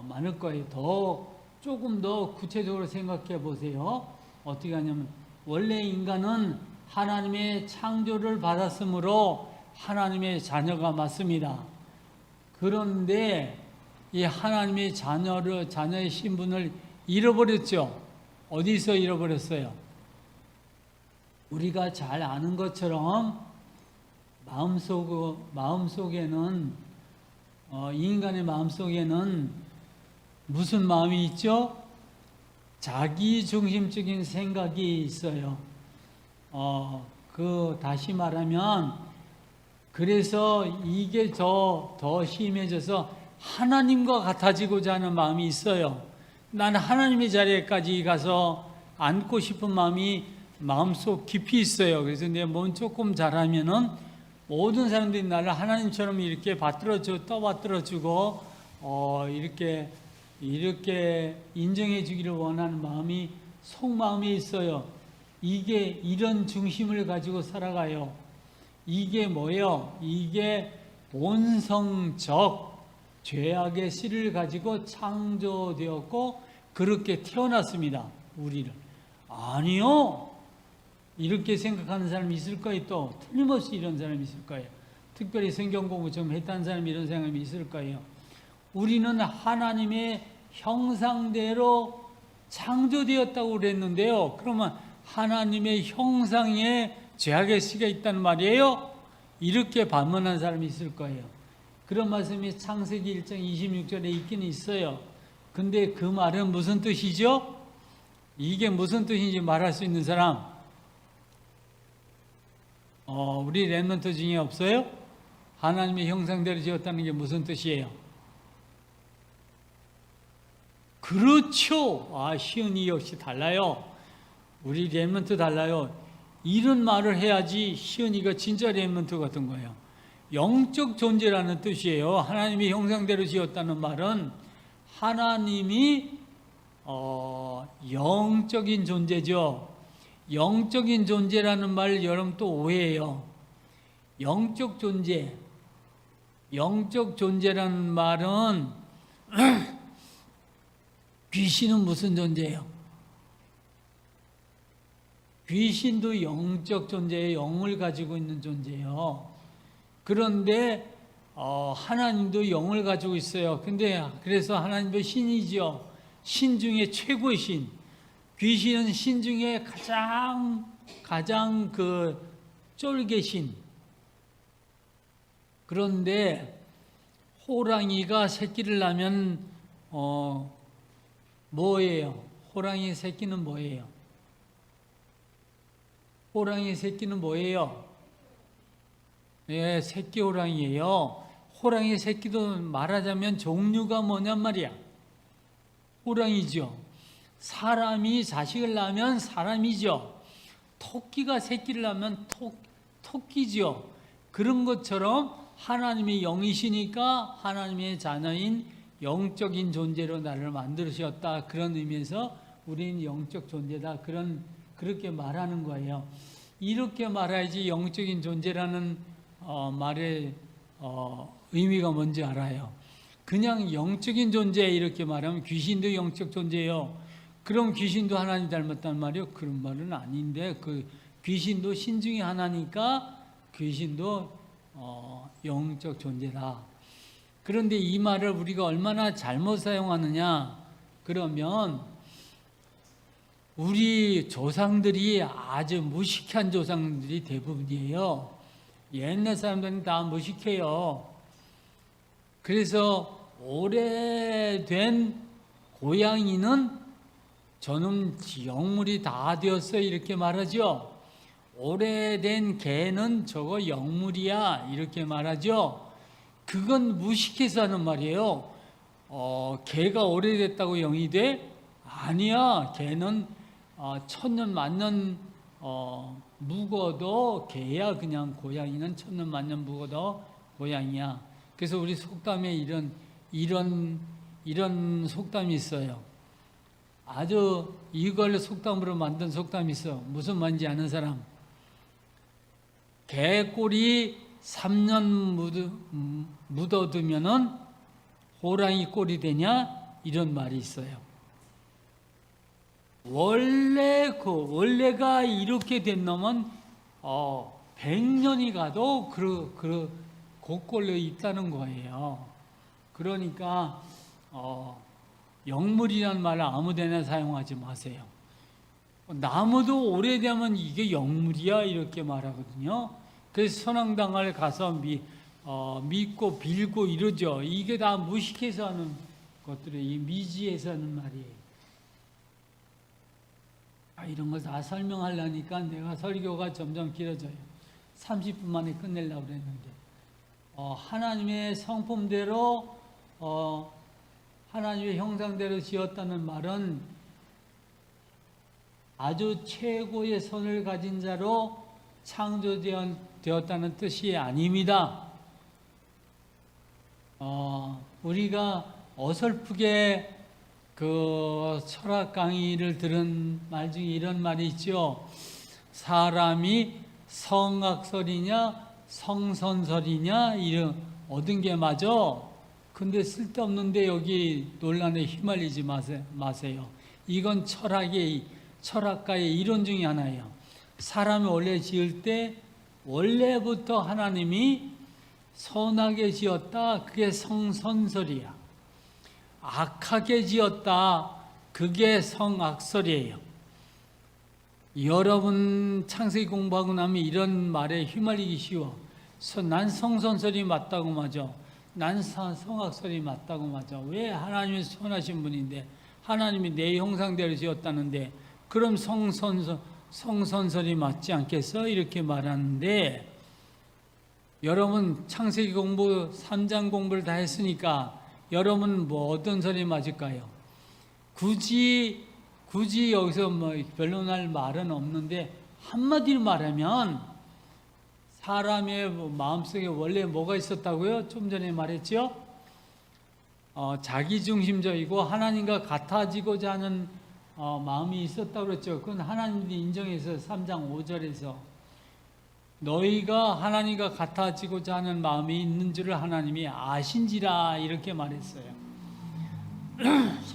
많을 거예요. 조금 더 구체적으로 생각해 보세요. 어떻게 하냐면, 원래 인간은 하나님의 창조를 받았으므로 하나님의 자녀가 맞습니다. 그런데 이 하나님의 자녀의 신분을 잃어버렸죠. 어디서 잃어버렸어요? 우리가 잘 아는 것처럼 마음속에는 인간의 마음속에는 무슨 마음이 있죠? 자기중심적인 생각이 있어요. 다시 말하면, 그래서 이게 더 심해져서 하나님과 같아지고자 하는 마음이 있어요. 나는 하나님의 자리에까지 가서 앉고 싶은 마음이 마음속 깊이 있어요. 그래서 내 몸 조금 잘하면은 모든 사람들이 나를 하나님처럼 이렇게 떠받들어주고 이렇게 인정해 주기를 원하는 마음이 속마음에 있어요. 이게 이런 중심을 가지고 살아가요. 이게 뭐예요? 이게 본성적 죄악의 씨를 가지고 창조되었고 그렇게 태어났습니다. 우리를. 아니요. 이렇게 생각하는 사람이 있을 거예요. 또 틀림없이 이런 사람이 있을 거예요. 특별히 성경 공부 좀 했다는 사람이 이런 사람이 있을 거예요. 우리는 하나님의 형상대로 창조되었다고 그랬는데요. 그러면 하나님의 형상에 죄악의 씨가 있다는 말이에요? 이렇게 반문한 사람이 있을 거예요. 그런 말씀이 창세기 1장 26절에 있긴 있어요. 근데 그 말은 무슨 뜻이죠? 이게 무슨 뜻인지 말할 수 있는 사람, 우리 랩런트 중에 없어요? 하나님의 형상대로 지었다는 게 무슨 뜻이에요? 그렇죠. 시은이 역시 달라요. 우리 랩런트 달라요. 이런 말을 해야지 시은이가 진짜 랩런트 같은 거예요. 영적 존재라는 뜻이에요. 하나님의 형상대로 지었다는 말은 하나님이 영적인 존재죠. 영적인 존재라는 말 여러분 또 오해해요. 영적 존재라는 말은 귀신은 무슨 존재예요? 귀신도 영적 존재예요. 영을 가지고 있는 존재예요. 그런데 하나님도 영을 가지고 있어요. 그래서 하나님도 신이죠. 신 중에 최고의 신. 귀신은 신 중에 가장 쫄개 신. 그런데 호랑이가 새끼를 낳으면 뭐예요? 호랑이 새끼는 뭐예요? 호랑이 새끼는 뭐예요? 네, 새끼 호랑이에요. 호랑이 새끼도 말하자면 종류가 뭐냔 말이야. 호랑이죠. 사람이 자식을 낳으면 사람이죠. 토끼가 새끼를 낳으면 토끼죠. 그런 것처럼 하나님의 영이시니까 하나님의 자녀인 영적인 존재로 나를 만드셨다. 그런 의미에서 우리는 영적 존재다. 그렇게 말하는 거예요. 이렇게 말해야지 영적인 존재라는 말의 의미가 뭔지 알아요. 그냥 영적인 존재 이렇게 말하면 귀신도 영적 존재예요. 그럼 귀신도 하나님 닮았단 말이요? 그런 말은 아닌데 귀신도 신 중에 하나니까 귀신도 영적 존재다. 그런데 이 말을 우리가 얼마나 잘못 사용하느냐? 그러면 우리 조상들이 아주 무식한 조상들이 대부분이에요. 옛날 사람들은 다 무식해요. 그래서 오래된 고양이는 저는 영물이 다 되었어 이렇게 말하죠. 오래된 개는 저거 영물이야 이렇게 말하죠. 그건 무식해서 하는 말이에요. 개가 오래됐다고 영이 돼? 아니야. 개는 천년 만년 묵어도 개야. 그냥 고양이는 천년 만년 묵어도 고양이야. 그래서 우리 속담에 이런 속담이 있어요. 아주 이걸 속담으로 만든 속담이 있어. 무슨 말인지 아는 사람? 개꼬리 3년 묻어두면은 호랑이 꼴이 되냐? 이런 말이 있어요. 원래가 이렇게 된 놈은 100년이 가도 그 꼴로 있다는 거예요. 그러니까 영물이라는 말을 아무데나 사용하지 마세요. 나무도 오래되면 이게 영물이야 이렇게 말하거든요. 그래서 선왕당을 가서 믿고 빌고 이러죠. 이게 다 무식해서 하는 것들이 이 미지에서 하는 말이에요. 이런 걸 다 설명하려니까 내가 설교가 점점 길어져요. 30분 만에 끝내려고 그랬는데 하나님의 성품대로 하나님의 형상대로 지었다는 말은 아주 최고의 선을 가진 자로 창조되었다는 뜻이 아닙니다. 우리가 어설프게 그 철학 강의를 들은 말 중에 이런 말이 있죠. 사람이 성악설이냐 성선설이냐 이런 얻은 게 맞아. 근데 쓸데없는데 여기 논란에 휘말리지 마세요. 이건 철학가의 이론 중에 하나예요. 사람이 원래 지을 때 원래부터 하나님이 선하게 지었다. 그게 성선설이야. 악하게 지었다. 그게 성악설이에요. 여러분 창세기 공부하고 나면 이런 말에 휘말리기 쉬워. 난 성선설이 맞다고 맞아. 난 성악설이 맞다고 맞아. 왜 하나님이 선하신 분인데 하나님이 내 형상대로 지었다는데 그럼 성선설이 맞지 않겠어? 이렇게 말하는데 여러분 창세기 공부 3장 공부를 다 했으니까 여러분 뭐 어떤 설이 맞을까요? 굳이 여기서 뭐 변론할 말은 없는데 한마디로 말하면 사람의 마음속에 원래 뭐가 있었다고요? 좀 전에 말했죠? 자기중심적이고 하나님과 같아지고자 하는 마음이 있었다고 그랬죠. 그건 하나님이 인정해서 3장 5절에서 너희가 하나님과 같아지고자 하는 마음이 있는 줄을 하나님이 아신지라 이렇게 말했어요.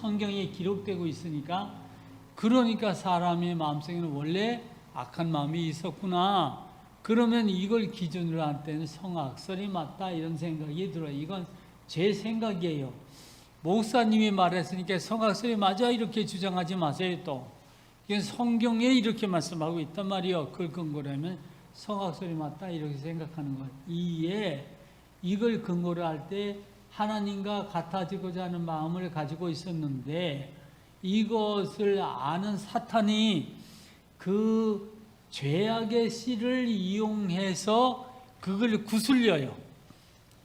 성경에 기록되고 있으니까 그러니까 사람의 마음속에는 원래 악한 마음이 있었구나. 그러면 이걸 기준으로 할 때는 성악설이 맞다 이런 생각이 들어요. 이건 제 생각이에요. 목사님이 말했으니까 성악설이 맞아 이렇게 주장하지 마세요. 또 이건 성경에 이렇게 말씀하고 있단 말이에요. 그걸 근거로 하면 성악설이 맞다 이렇게 생각하는 거예요. 이걸 근거로 할 때 하나님과 같아지고자 하는 마음을 가지고 있었는데 이것을 아는 사탄이 그 죄악의 씨를 이용해서 그걸 구슬려요.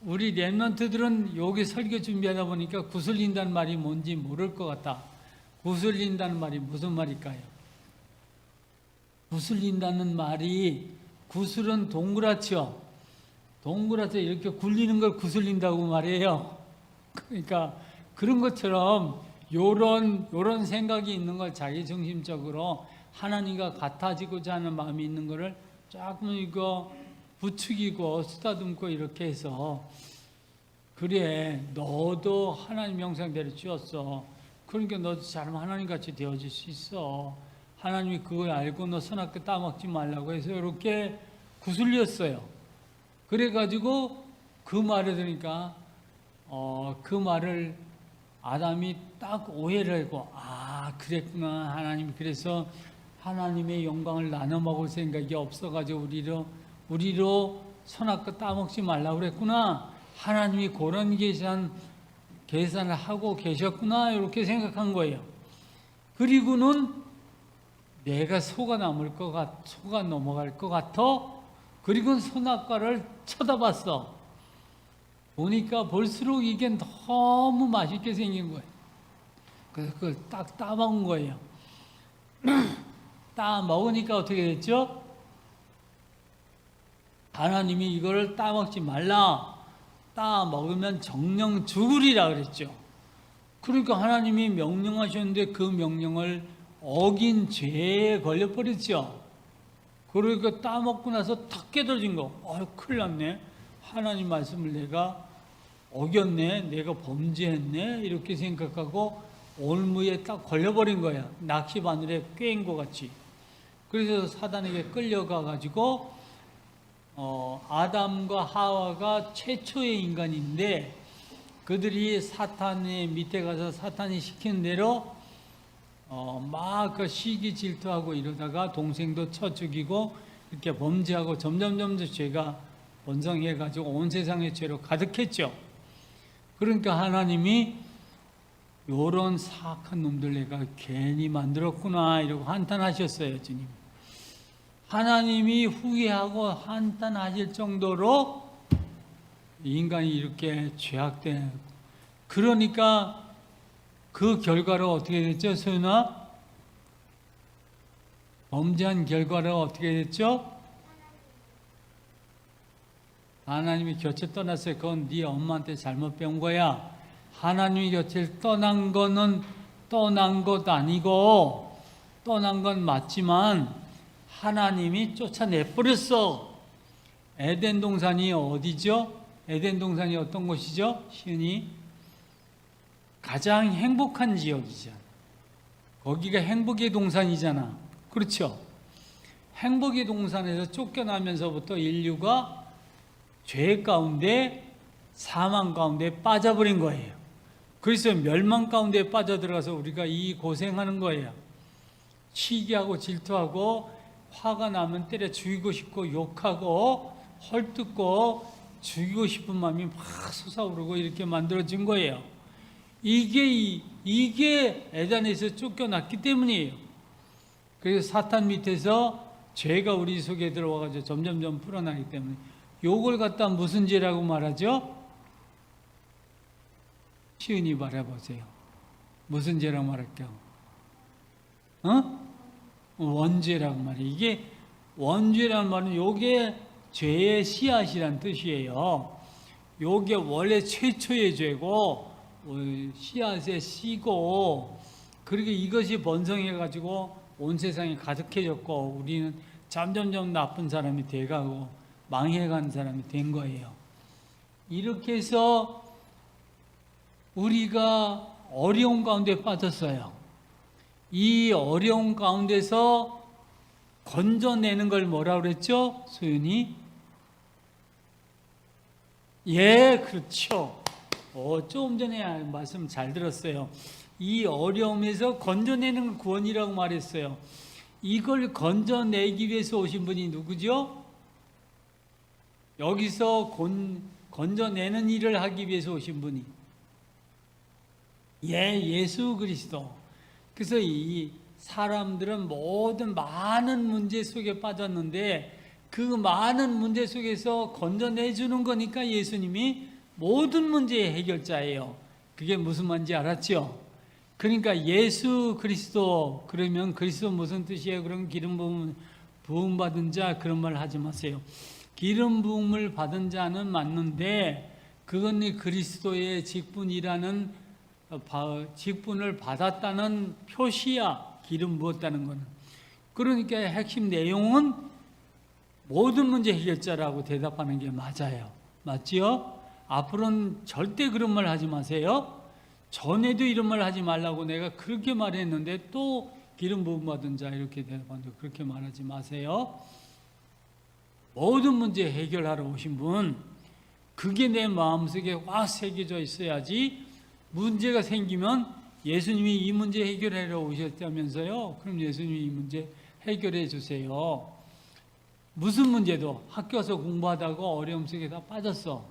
우리 랩런트들은 여기 설교 준비하다 보니까 구슬린다는 말이 뭔지 모를 것 같다. 구슬린다는 말이 무슨 말일까요? 구슬린다는 말이 구슬은 동그랗죠. 동그랗게 이렇게 굴리는 걸 구슬린다고 말해요. 그러니까 그런 것처럼 요런 생각이 있는 걸 자기중심적으로 하나님과 같아지고자 하는 마음이 있는 거를 조금 이거 부추기고 쓰다듬고 이렇게 해서 그래 너도 하나님 형상대로 지었어. 그러니까 너도 잘하면 하나님같이 되어질 수 있어. 하나님이 그걸 알고 너 선악과 따먹지 말라고 해서 이렇게 구슬렸어요. 그래가지고 그 말을 들으니까 그 말을 아담이 딱 오해를 하고 그랬구나. 하나님 그래서 하나님의 영광을 나눠 먹을 생각이 없어가지고 우리로 선악과 따먹지 말라고 그랬구나. 하나님이 그런 계시한 계산을 하고 계셨구나 이렇게 생각한 거예요. 그리고는 내가 속아 넘어갈 것 같아. 그리고 선악과를 쳐다봤어. 보니까 볼수록 이게 너무 맛있게 생긴 거예요. 그래서 그걸 딱 따먹은 거예요. 따 먹으니까 어떻게 됐죠? 하나님이 이거를 따먹지 말라. 따 먹으면 정령 죽으리라 그랬죠. 그러니까 하나님이 명령하셨는데 그 명령을 어긴 죄에 걸려버렸죠. 그러니까 따먹고 나서 탁 깨달은 거. 큰일 났네. 하나님 말씀을 내가 어겼네. 내가 범죄했네. 이렇게 생각하고 올무에 딱 걸려버린 거야. 낚시 바늘에 꿰인 것 같이. 그래서 사단에게 끌려가 가지고 아담과 하와가 최초의 인간인데 그들이 사탄의 밑에 가서 사탄이 시키는 대로 막 그 시기 질투하고 이러다가 동생도 쳐 죽이고 이렇게 범죄하고 점점 죄가 번성해 가지고 온 세상의 죄로 가득했죠. 그러니까 하나님이 요런 사악한 놈들 내가 괜히 만들었구나 이러고 한탄하셨어요, 주님. 하나님이 후회하고 한탄하실 정도로 인간이 이렇게 죄악된, 그러니까 그 결과로 어떻게 됐죠, 소연아? 범죄한 결과로 어떻게 됐죠? 하나님이 곁을 떠났어요. 그건 네 엄마한테 잘못 배운 거야. 하나님이 곁을 떠난 거는 떠난 것 아니고, 떠난 건 맞지만 하나님이 쫓아내버렸어. 에덴 동산이 어디죠? 에덴 동산이 어떤 곳이죠? 시은이 가장 행복한 지역이죠. 거기가 행복의 동산이잖아. 그렇죠? 행복의 동산에서 쫓겨나면서부터 인류가 죄 가운데, 사망 가운데 빠져버린 거예요. 그래서 멸망 가운데 빠져들어가서 우리가 이 고생하는 거예요. 시기하고 질투하고 화가 나면 때려 죽이고 싶고 욕하고 헐뜯고 죽이고 싶은 마음이 막 솟아오르고 이렇게 만들어진 거예요. 이게 에덴에서 쫓겨났기 때문이에요. 그래서 사탄 밑에서 죄가 우리 속에 들어와가지고 점점 풀어나기 때문에 요걸 갖다 무슨 죄라고 말하죠? 시은이 말해보세요. 무슨 죄라고 말할게요? 원죄라고 말이에요. 이게 원죄라는 말은 요게 죄의 씨앗이란 뜻이에요. 요게 원래 최초의 죄고 씨앗의 씨고, 그리고 이것이 번성해가지고 온 세상에 가득해졌고 우리는 점점 나쁜 사람이 돼가고 망해간 사람이 된 거예요. 이렇게 해서 우리가 어려운 가운데 빠졌어요. 이 어려운 가운데서 건져내는 걸 뭐라고 그랬죠? 소윤이? 예, 그렇죠. 조금 전에 말씀 잘 들었어요. 이 어려움에서 건져내는 구원이라고 말했어요. 이걸 건져내기 위해서 오신 분이 누구죠? 여기서 건져내는 일을 하기 위해서 오신 분이 예수 그리스도. 그래서 이 사람들은 모든 많은 문제 속에 빠졌는데 그 많은 문제 속에서 건져내주는 거니까 예수님이 모든 문제의 해결자예요. 그게 무슨 말인지 알았죠? 그러니까 예수 그리스도, 그러면 그리스도 무슨 뜻이에요? 그럼 기름 부음 받은 자, 그런 말 하지 마세요. 기름 부음을 받은 자는 맞는데 그건 그리스도의 직분이라는 직분을 받았다는 표시야. 기름 부었다는 거는. 그러니까 핵심 내용은 모든 문제 해결자라고 대답하는 게 맞아요. 맞지요? 앞으로는 절대 그런 말 하지 마세요. 전에도 이런 말 하지 말라고 내가 그렇게 말했는데 또 기름 부음 받은 자 이렇게 대답하는데 그렇게 말하지 마세요. 모든 문제 해결하러 오신 분, 그게 내 마음속에 확 새겨져 있어야지. 문제가 생기면 예수님이 이 문제 해결하러 오셨다면서요. 그럼 예수님이 이 문제 해결해 주세요. 무슨 문제도 학교 와서 공부하다가 어려움 속에 다 빠졌어.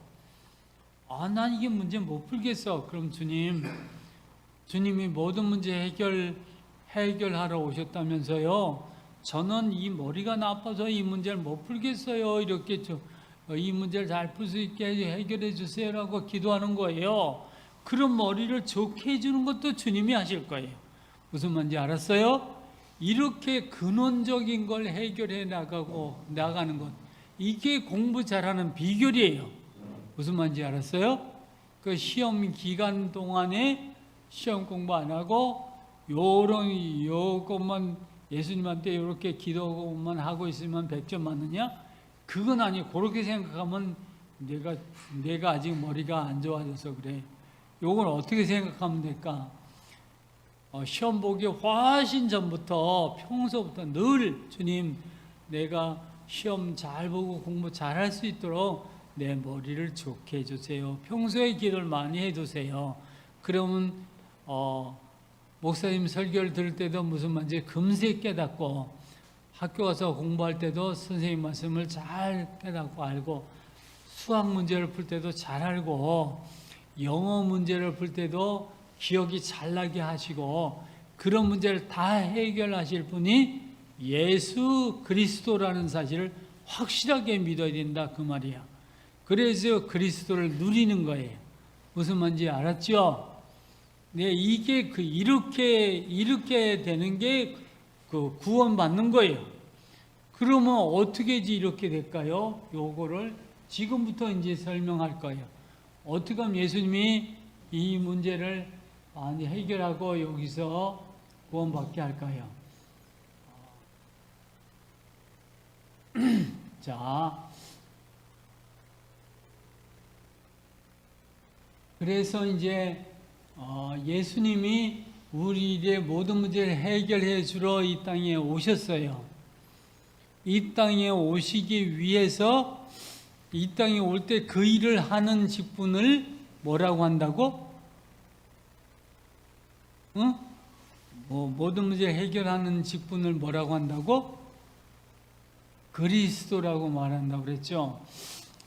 난 이게 문제 못 풀겠어. 그럼 주님이 모든 문제 해결하러 오셨다면서요. 저는 이 머리가 나빠서 이 문제를 못 풀겠어요. 이렇게 이 문제를 잘 풀 수 있게 해결해 주세요라고 기도하는 거예요. 그런 머리를 좋게 해주는 것도 주님이 하실 거예요. 무슨 말인지 알았어요? 이렇게 근원적인 걸 해결해 나가는 것, 이게 공부 잘하는 비결이에요. 무슨 말인지 알았어요? 그 시험 기간 동안에 시험 공부 안 하고 요것만 예수님한테 이렇게 기도만 하고 있으면 100점 맞느냐? 그건 아니에요. 그렇게 생각하면 내가 아직 머리가 안 좋아져서 그래. 요걸 어떻게 생각하면 될까? 시험 보기 훨씬 전부터 평소부터 늘 주님, 내가 시험 잘 보고 공부 잘 할 수 있도록 내 머리를 좋게 해주세요. 평소에 기도를 많이 해두세요. 그러면 목사님 설교를 들을 때도 무슨 말인지 금세 깨닫고, 학교 가서 공부할 때도 선생님 말씀을 잘 깨닫고 알고, 수학 문제를 풀 때도 잘 알고, 영어 문제를 풀 때도 기억이 잘 나게 하시고, 그런 문제를 다 해결하실 분이 예수 그리스도라는 사실을 확실하게 믿어야 된다, 그 말이야. 그래서 그리스도를 누리는 거예요. 무슨 말인지 알았죠? 네, 이게 이렇게 되는 게 그 구원받는 거예요. 그러면 어떻게 이렇게 될까요? 요거를 지금부터 이제 설명할 거예요. 어떻게 하면 예수님이 이 문제를 많이 해결하고 여기서 구원받게 할까요? 자, 그래서 이제 예수님이 우리의 모든 문제를 해결해 주러 이 땅에 오셨어요. 이 땅에 오시기 위해서 이 땅에 올 때 그 일을 하는 직분을 뭐라고 한다고? 응? 모든 문제를 해결하는 직분을 뭐라고 한다고? 그리스도라고 말한다고 그랬죠.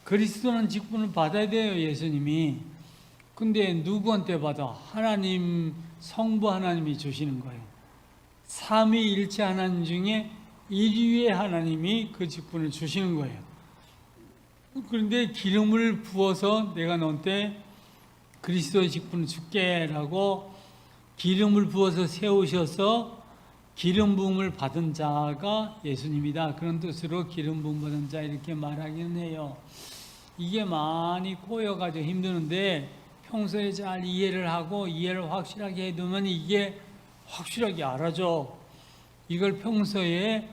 그리스도는 직분을 받아야 돼요, 예수님이. 근데 누구한테 받아? 하나님, 성부 하나님이 주시는 거예요. 삼위일체 하나님 중에 1위의 하나님이 그 직분을 주시는 거예요. 그런데 기름을 부어서 내가 너한테 그리스도의 직분을 줄게라고 기름을 부어서 세우셔서 기름 부음을 받은 자가 예수님이다. 그런 뜻으로 기름 부음 받은 자 이렇게 말하기는 해요. 이게 많이 꼬여가지고 힘드는데 평소에 잘 이해를 하고 이해를 확실하게 해두면 이게 확실하게 알아져. 이걸 평소에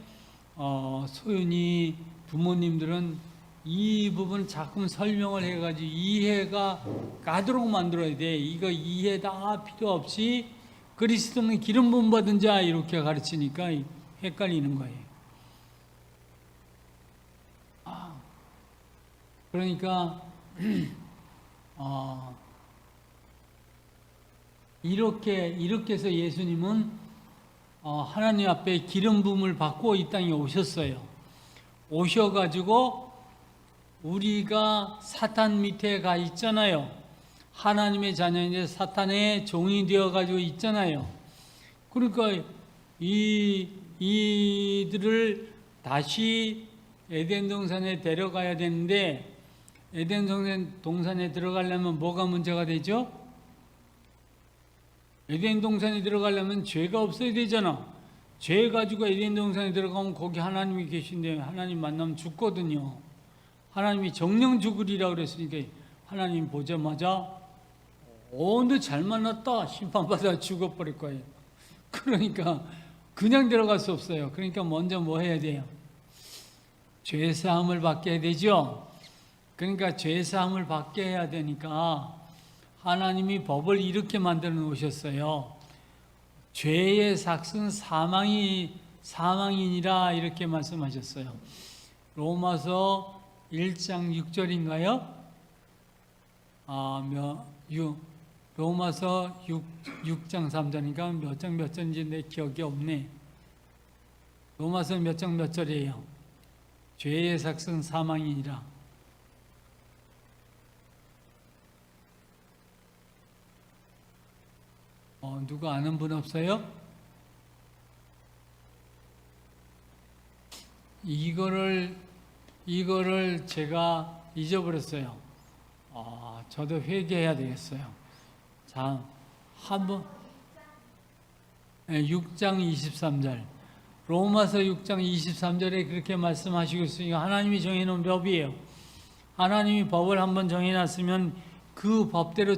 소윤이 부모님들은 이 부분 자꾸 설명을 해가지고 이해가 가도록 만들어야 돼. 이거 이해 다 필요 없이 그리스도는 기름 부음 받은 자 이렇게 가르치니까 헷갈리는 거예요. 그러니까 이렇게 해서 예수님은 하나님 앞에 기름 부음을 받고 이 땅에 오셨어요. 오셔가지고 우리가 사탄 밑에 가 있잖아요. 하나님의 자녀인데 사탄의 종이 되어가지고 있잖아요. 그러니까 이들을 다시 에덴 동산에 데려가야 되는데 에덴 동산에 들어가려면 뭐가 문제가 되죠? 에덴 동산에 들어가려면 죄가 없어야 되잖아. 죄 가지고 에덴 동산에 들어가면 거기 하나님이 계신데 하나님 만나면 죽거든요. 하나님이 정령 죽으리라 그랬으니까 하나님 보자마자 너 잘 만났다 심판받아 죽어버릴 거예요. 그러니까 그냥 들어갈 수 없어요. 그러니까 먼저 뭐 해야 돼요? 죄사함을 받게 해야 되죠. 그러니까 죄사함을 받게 해야 되니까 하나님이 법을 이렇게 만들어 놓으셨어요. 죄의 삭은 사망이니라 이렇게 말씀하셨어요. 로마서 1장 6절인가요? 로마서 6장 3절인가 몇 장 몇 절인지 내 기억이 없네. 로마서 몇 장 몇 절이에요? 죄의 삭은 사망이니라. 누가 아는 분 없어요? 이거를 제가 잊어버렸어요. 저도 회개해야 되겠어요. 자, 한번 6장 23절. 로마서 6장 23절에 그렇게 말씀하시고 있으니까 하나님이 정해놓은 법이에요. 하나님이 법을 한번 정해놨으면 그 법대로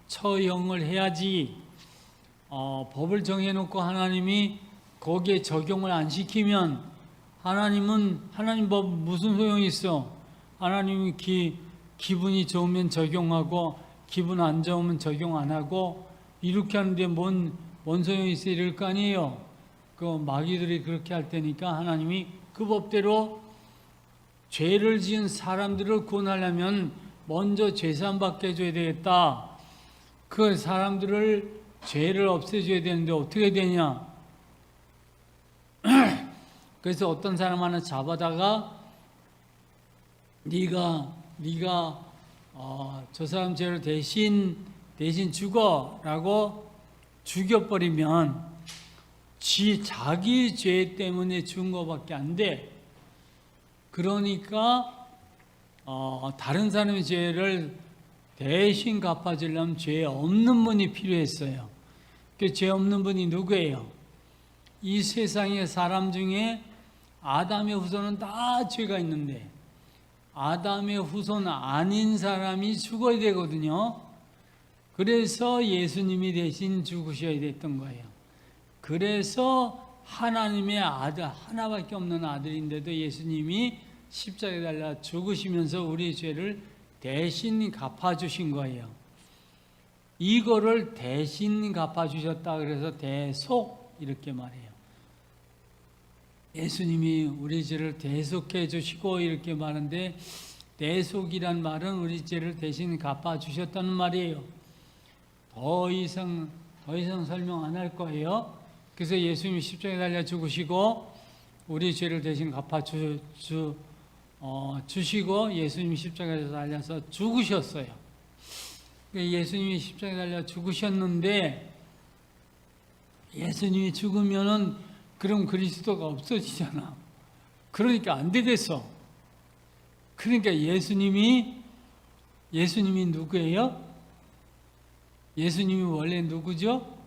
처형을 해야지. 법을 정해놓고 하나님이 거기에 적용을 안 시키면 하나님 법 무슨 소용이 있어? 하나님이 기분이 좋으면 적용하고 기분 안 좋으면 적용 안 하고 이렇게 하는데 뭔 소용이 있어? 이럴 거 아니에요. 그 마귀들이 그렇게 할 테니까 하나님이 그 법대로 죄를 지은 사람들을 구원하려면 먼저 죄산 받게 해줘야 되겠다. 그 사람들을 죄를 없애줘야 되는데 어떻게 되냐? 그래서 어떤 사람 하나 잡아다가 네가 저 사람 죄를 대신 죽어라고 죽여버리면 자기 죄 때문에 죽은 것밖에 안 돼. 그러니까 다른 사람의 죄를 대신 갚아주려면 죄 없는 분이 필요했어요. 그 죄 없는 분이 누구예요? 이 세상의 사람 중에 아담의 후손은 다 죄가 있는데 아담의 후손 아닌 사람이 죽어야 되거든요. 그래서 예수님이 대신 죽으셔야 됐던 거예요. 그래서 하나님의 아들, 하나밖에 없는 아들인데도 예수님이 십자가에 달려 죽으시면서 우리의 죄를 대신 갚아주신 거예요. 이거를 대신 갚아주셨다 그래서 대속 이렇게 말해요. 예수님이 우리 죄를 대속해 주시고 이렇게 말하는데 대속이란 말은 우리 죄를 대신 갚아주셨다는 말이에요. 더 이상 설명 안 할 거예요. 그래서 예수님이 십자가에 달려 죽으시고 우리 죄를 대신 주시고 예수님이 십자가에 달려서 죽으셨어요. 예수님이 십자가에 달려 죽으셨는데 예수님이 죽으면은 그럼 그리스도가 없어지잖아. 그러니까 안 되겠어. 그러니까 예수님이 누구예요? 예수님이 원래 누구죠?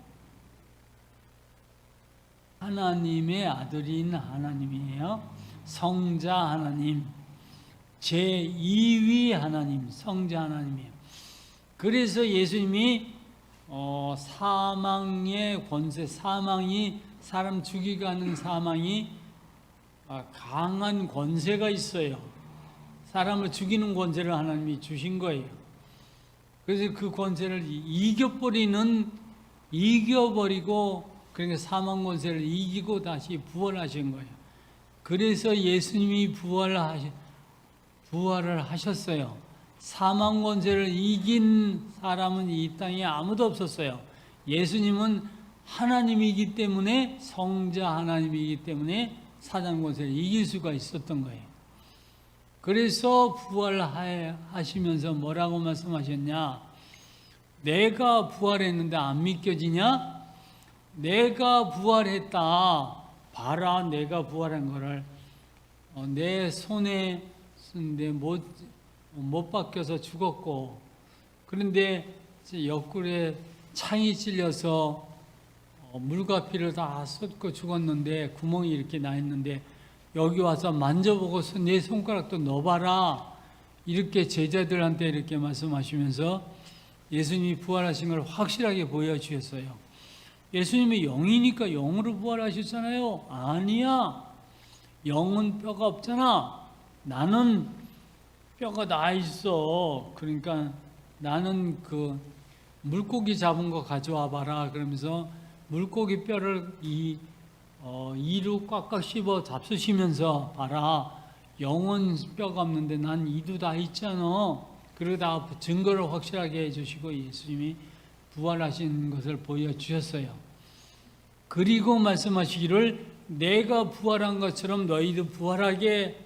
하나님의 아들인 하나님이에요. 성자 하나님, 제2위 하나님, 성자 하나님이에요. 그래서 예수님이 사망의 권세, 사람 죽이게 하는 사망이 강한 권세가 있어요. 사람을 죽이는 권세를 하나님이 주신 거예요. 그래서 그 권세를 이겨버리고 그러니까 사망 권세를 이기고 다시 부활하신 거예요. 그래서 예수님이 부활을 하셨어요. 사망 권세를 이긴 사람은 이 땅에 아무도 없었어요. 예수님은 하나님이기 때문에 성자 하나님이기 때문에 사단 권세를 이길 수가 있었던 거예요. 그래서 부활하시면서 뭐라고 말씀하셨냐? 내가 부활했는데 안 믿겨지냐? 내가 부활했다. 봐라, 내가 부활한 거를 내 손에 못 박혀서 죽었고, 그런데 옆구리에 창이 찔려서 물과 피를 다 쏟고 죽었는데 구멍이 이렇게 나 있는데 여기 와서 만져보고서 내 손가락도 넣어봐라. 이렇게 제자들한테 이렇게 말씀하시면서 예수님이 부활하신 걸 확실하게 보여주셨어요. 예수님이 영이니까 영으로 부활하셨잖아요. 아니야. 영은 뼈가 없잖아. 나는 뼈가 나 있어. 그러니까 나는 그 물고기 잡은 거 가져와 봐라. 그러면서 물고기 뼈를 이로 꽉꽉 씹어 잡수시면서 봐라. 영은 뼈가 없는데 난 이도 다 있잖아. 그러다 증거를 확실하게 해주시고 예수님이 부활하신 것을 보여주셨어요. 그리고 말씀하시기를 내가 부활한 것처럼 너희도 부활하게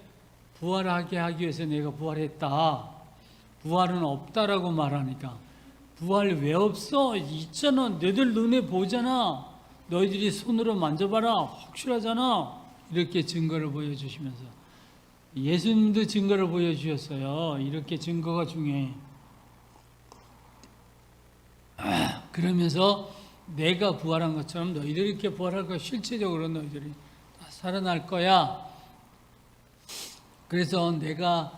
하기 위해서 내가 부활했다. 부활은 없다라고 말하니까 부활 왜 없어? 있잖아. 너희들 눈에 보잖아. 너희들이 손으로 만져봐라. 확실하잖아. 이렇게 증거를 보여주시면서 예수님도 증거를 보여주셨어요. 이렇게 증거가 중요해. 그러면서 내가 부활한 것처럼 너희들이 이렇게 부활할 거야. 실제적으로 너희들이 다 살아날 거야. 그래서 내가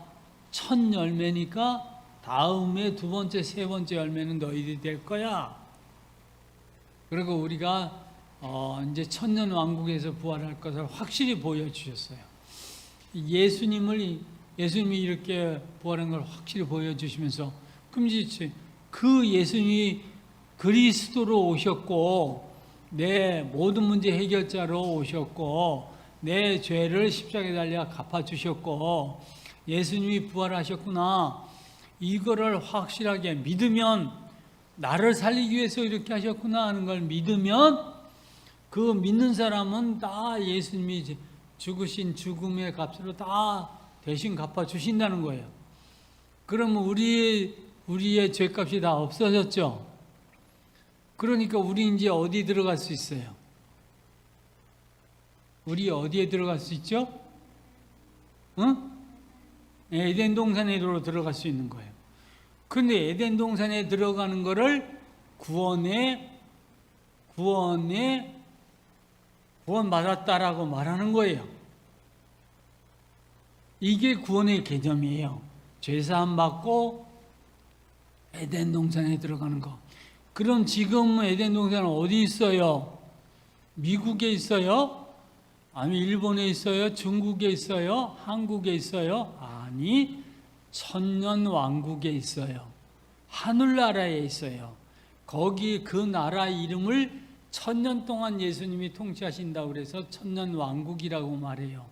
첫 열매니까 다음에 두 번째, 세 번째 열매는 너희들이 될 거야. 그리고 우리가 이제 천년 왕국에서 부활할 것을 확실히 보여주셨어요. 예수님이 이렇게 부활한 걸 확실히 보여주시면서 그럼 이제 그 예수님이 그리스도로 오셨고 내 모든 문제 해결자로 오셨고 내 죄를 십자가에 달려 갚아주셨고 예수님이 부활하셨구나. 이거를 확실하게 믿으면 나를 살리기 위해서 이렇게 하셨구나 하는 걸 믿으면 그 믿는 사람은 다 예수님이 죽으신 죽음의 값으로 다 대신 갚아주신다는 거예요. 그러면 우리의 죄값이 다 없어졌죠. 그러니까 우리 이제 어디 들어갈 수 있어요? 우리 어디에 들어갈 수 있죠? 응? 에덴 동산으로 들어갈 수 있는 거예요. 근데 에덴 동산에 들어가는 거를 구원받았다라고 말하는 거예요. 이게 구원의 개념이에요. 죄사함 받고 에덴 동산에 들어가는 거. 그럼 지금 에덴 동산은 어디 있어요? 미국에 있어요? 아니 일본에 있어요? 중국에 있어요? 한국에 있어요? 아니 천년 왕국에 있어요. 하늘나라에 있어요. 거기 그 나라 이름을 천년 동안 예수님이 통치하신다고 그래서 천년 왕국이라고 말해요.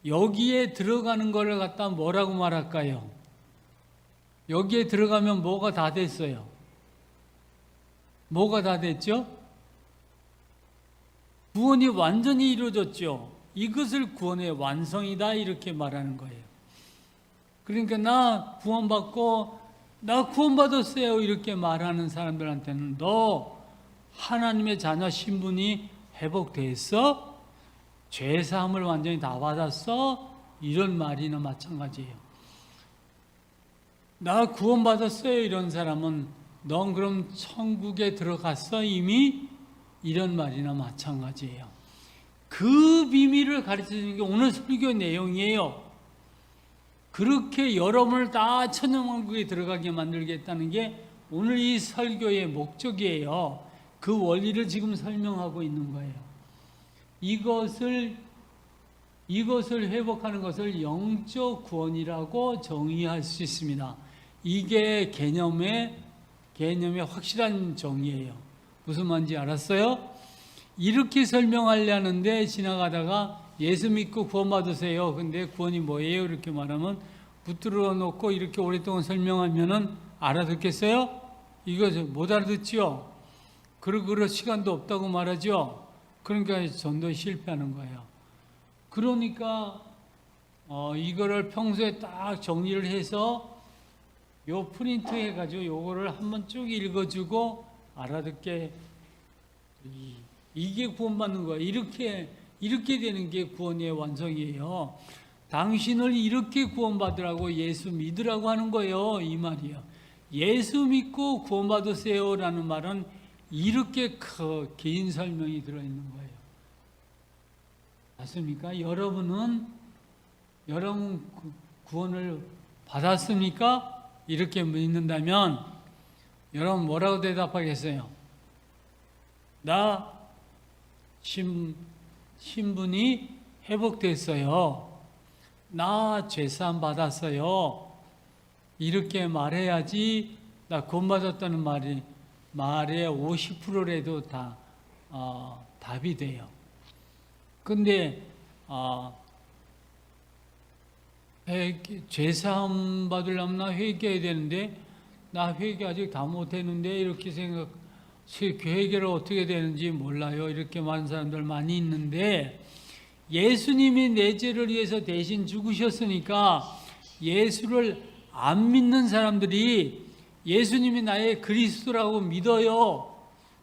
여기에 들어가는 거를 갖다 뭐라고 말할까요? 여기에 들어가면 뭐가 다 됐어요? 뭐가 다 됐죠? 구원이 완전히 이루어졌죠. 이것을 구원의 완성이다 이렇게 말하는 거예요. 그러니까 나 구원받고 나 구원받았어요 이렇게 말하는 사람들한테는 너 하나님의 자녀 신분이 회복됐어? 죄사함을 완전히 다 받았어? 이런 말이나 마찬가지예요. 나 구원받았어요 이런 사람은 넌 그럼 천국에 들어갔어 이미? 이런 말이나 마찬가지예요. 그 비밀을 가르쳐주는 게 오늘 설교 내용이에요. 그렇게 여러분을 다 천년왕국에 들어가게 만들겠다는 게 오늘 이 설교의 목적이에요. 그 원리를 지금 설명하고 있는 거예요. 이것을 회복하는 것을 영적 구원이라고 정의할 수 있습니다. 이게 개념의 확실한 정의예요. 무슨 말인지 알았어요? 이렇게 설명하려는데 지나가다가 예수 믿고 구원받으세요. 근데 구원이 뭐예요? 이렇게 말하면 붙들어 놓고 이렇게 오랫동안 설명하면은 알아듣겠어요? 이거 못 알아듣지요? 그럴 시간도 없다고 말하죠? 그러니까 전도에 실패하는 거예요. 그러니까 이거를 평소에 딱 정리를 해서 요 프린트 해가지고 요거를 한번 쭉 읽어주고 알아듣게 이게 구원받는 거예요. 이렇게 되는 게 구원의 완성이에요. 당신을 이렇게 구원받으라고 예수 믿으라고 하는 거예요. 이 말이에요. 예수 믿고 구원받으세요라는 말은 이렇게 긴 설명이 들어있는 거예요. 맞습니까? 여러분 구원을 받았습니까? 이렇게 믿는다면 여러분 뭐라고 대답하겠어요? 나 신분이 회복됐어요. 나 죄사함 받았어요. 이렇게 말해야지 나 구원받았다는 말의 50%라도 다 답이 돼요. 근데 죄사함 받으려면 나 회개해야 되는데 나 회개 아직 다 못했는데 이렇게 회개를 어떻게 되는지 몰라요. 이렇게 말하는 사람들 많이 있는데 예수님이 내 죄를 위해서 대신 죽으셨으니까 예수를 안 믿는 사람들이 예수님이 나의 그리스도라고 믿어요.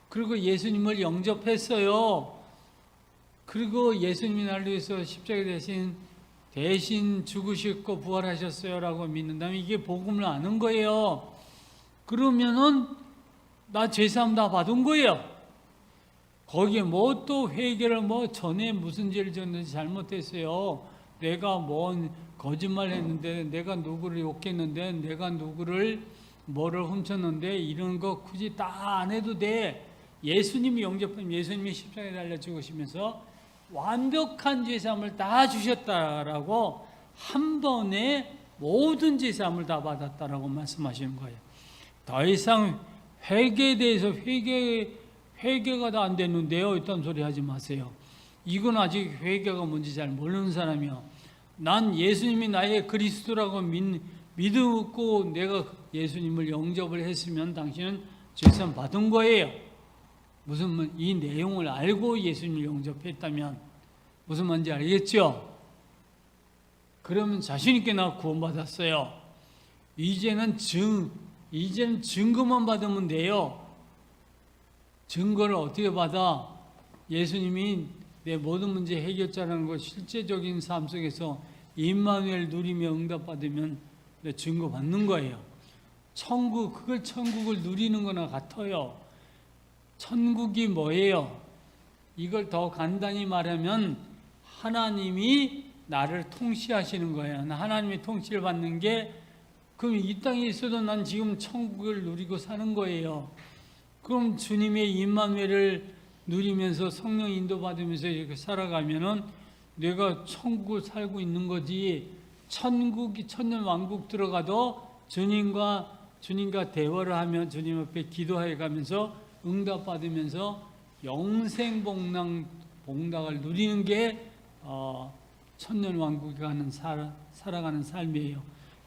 그리고 예수님을 영접했어요. 그리고 예수님이 나를 위해서 십자가에 대신 죽으셨고 부활하셨어요라고 믿는다면 이게 복음을 아는 거예요. 그러면은 나 죄사함 다 받은 거예요. 거기에 뭐 또 회개를 뭐 전에 무슨 죄를 졌는지 잘못했어요. 내가 뭐 거짓말 했는데, 내가 누구를 욕했는데, 내가 누구를 뭐를 훔쳤는데, 이런 거 굳이 다 안 해도 돼. 예수님이 영접하면 예수님이 십자가에 달려 죽으시면서 완벽한 죄사함을 다 주셨다라고, 한 번에 모든 죄사함을 다 받았다라고 말씀하시는 거예요. 더 이상 회개에 대해서 회개가 다 안 됐는데요, 이딴 소리 하지 마세요. 이건 아직 회개가 뭔지 잘 모르는 사람이요. 난 예수님이 나의 그리스도라고 믿고 내가 예수님을 영접을 했으면 당신은 죄사함 받은 거예요. 무슨 이 내용을 알고 예수님을 영접했다면 무슨 말인지 알겠죠? 그러면 자신 있게 나 구원받았어요. 이제는 증거만 받으면 돼요. 증거를 어떻게 받아? 예수님이 내 모든 문제 해결자라는 걸 실제적인 삶 속에서 임마누엘 누리며 응답받으면 내 증거 받는 거예요. 그걸 천국을 누리는 거나 같아요. 천국이 뭐예요? 이걸 더 간단히 말하면 하나님이 나를 통치하시는 거예요. 하나님의 통치를 받는 게, 그럼 이 땅에 있어도 난 지금 천국을 누리고 사는 거예요. 그럼 주님의 임마누엘을 누리면서 성령 인도받으면서 이렇게 살아가면은 내가 천국을 살고 있는 거지. 천년 왕국 들어가도 주님과 대화를 하며 주님 앞에 기도해 가면서 응답받으면서 영생 복락을 누리는 게 천년 왕국에 살아가는 삶이에요.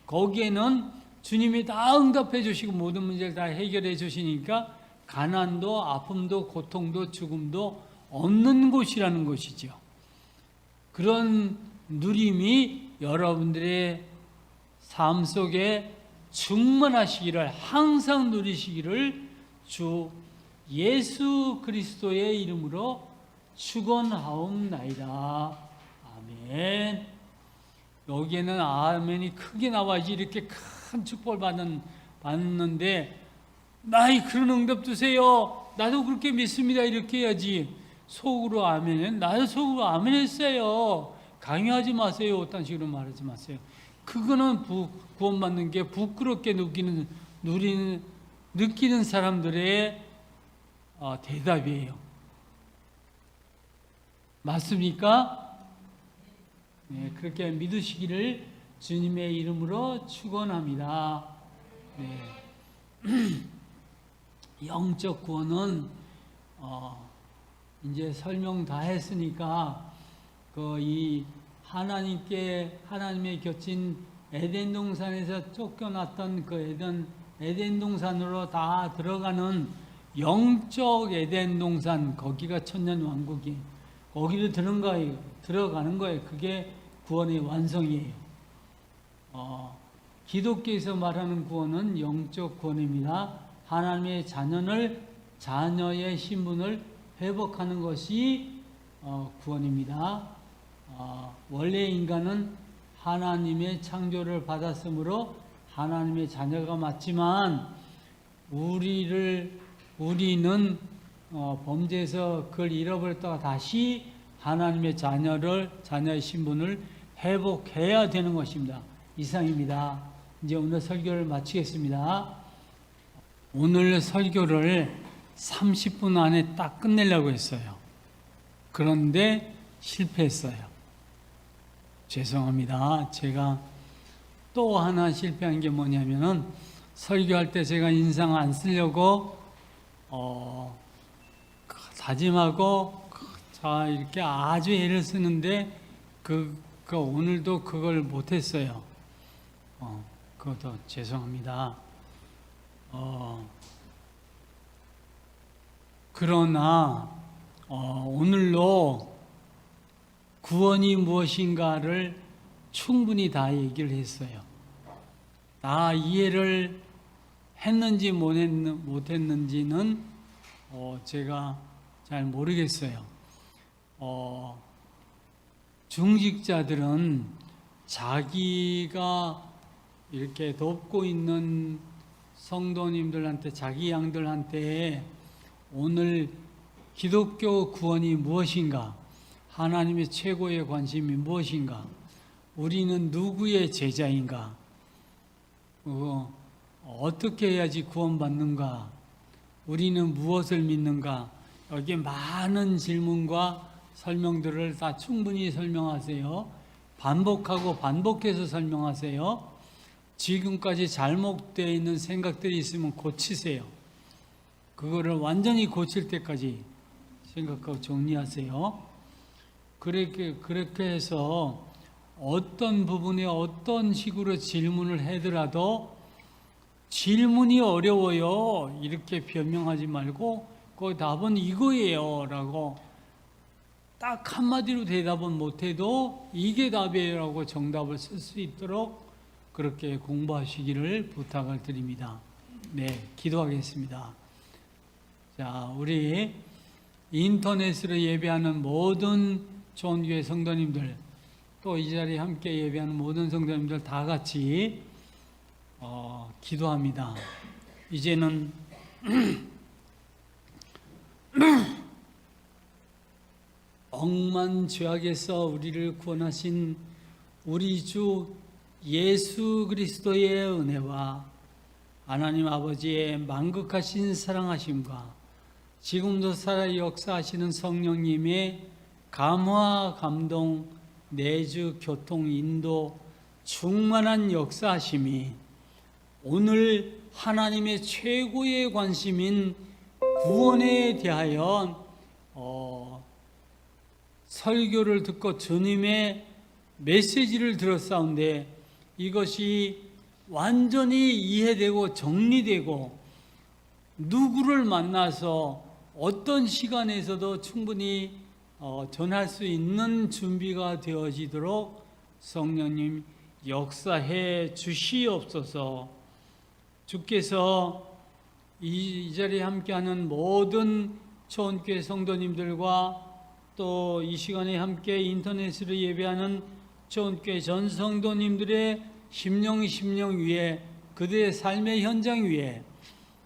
거기에는 주님이 다 응답해 주시고 모든 문제를 다 해결해 주시니까 가난도 아픔도 고통도 죽음도 없는 곳이라는 것이죠. 그런 누림이 여러분들의 삶 속에 충만하시기를, 항상 누리시기를 주 예수 그리스도의 이름으로 축원하옵나이다. 아멘. 여기에는 아멘이 크게 나와야지 이렇게 큰 축복을 받는데, 나이 그런 응답 주세요. 나도 그렇게 믿습니다. 이렇게 해야지. 속으로 아멘. 나도 속으로 아멘 했어요. 강요하지 마세요. 어떤 식으로 말하지 마세요. 그거는 구원받는 게 부끄럽게 느끼는 사람들의 대답이에요. 맞습니까? 네, 그렇게 믿으시기를 주님의 이름으로 축원합니다. 네. 영적 구원은 이제 설명 다 했으니까 이 하나님의 곁인 에덴 동산에서 쫓겨났던 그 에덴 동산으로 다 들어가는 영적 에덴 동산, 거기가 천년 왕국이, 거기로 들어가는 거예요. 그게 구원의 완성이에요. 기독교에서 말하는 구원은 영적 구원입니다. 하나님의 자녀의 신분을 회복하는 것이 구원입니다. 원래 인간은 하나님의 창조를 받았으므로 하나님의 자녀가 맞지만 우리는 범죄에서 그걸 잃어버렸다가 다시 하나님의 자녀의 신분을 회복해야 되는 것입니다. 이상입니다. 이제 오늘 설교를 마치겠습니다. 오늘 설교를 30분 안에 딱 끝내려고 했어요. 그런데 실패했어요. 죄송합니다. 제가 또 하나 실패한 게 뭐냐면은, 설교할 때 제가 인상 안 쓰려고 다짐하고 이렇게 아주 애를 쓰는데 오늘도 그걸 못했어요. 그것도 죄송합니다. 그러나 오늘로 구원이 무엇인가를 충분히 다 얘기를 했어요. 다 이해를 했는지 못했는지는 제가 잘 모르겠어요. 중직자들은 자기가 이렇게 돕고 있는 성도님들한테, 자기 양들한테 오늘 기독교 구원이 무엇인가, 하나님의 최고의 관심이 무엇인가, 우리는 누구의 제자인가, 어떻게 해야지 구원받는가, 우리는 무엇을 믿는가, 여기 많은 질문과 설명들을 다 충분히 설명하세요. 반복하고 반복해서 설명하세요. 지금까지 잘못되어 있는 생각들이 있으면 고치세요. 그거를 완전히 고칠 때까지 생각하고 정리하세요. 그렇게 해서 어떤 부분에 어떤 식으로 질문을 하더라도 질문이 어려워요, 이렇게 변명하지 말고 그 답은 이거예요 라고 딱 한마디로 대답은 못해도 이게 답이에요 라고 정답을 쓸 수 있도록 그렇게 공부하시기를 부탁을 드립니다. 네, 기도하겠습니다. 자, 우리 인터넷으로 예배하는 모든 좋은 교회 성도님들, 또 이 자리에 함께 예배하는 모든 성도님들 다 같이 기도합니다. 이제는 억만 죄악에서 우리를 구원하신 우리 주 예수 그리스도의 은혜와 하나님 아버지의 만극하신 사랑하심과 지금도 살아 역사하시는 성령님의 감화, 감동, 내주, 교통, 인도, 충만한 역사하심이 오늘 하나님의 최고의 관심인 구원에 대하여 설교를 듣고 주님의 메시지를 들었사온데 이것이 완전히 이해되고 정리되고 누구를 만나서 어떤 시간에서도 충분히 전할 수 있는 준비가 되어지도록 성령님 역사해 주시옵소서. 주께서 이 자리에 함께하는 모든 초원교회 성도님들과 또 이 시간에 함께 인터넷으로 예배하는 초원교회 전 성도님들의 심령 위에, 그들의 삶의 현장 위에,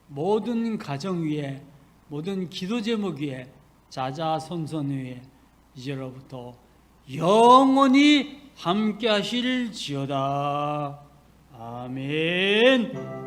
모든 가정 위에, 모든 기도 제목 위에, 자자손손 위에 이제로부터 영원히 함께 하실지어다. 아멘.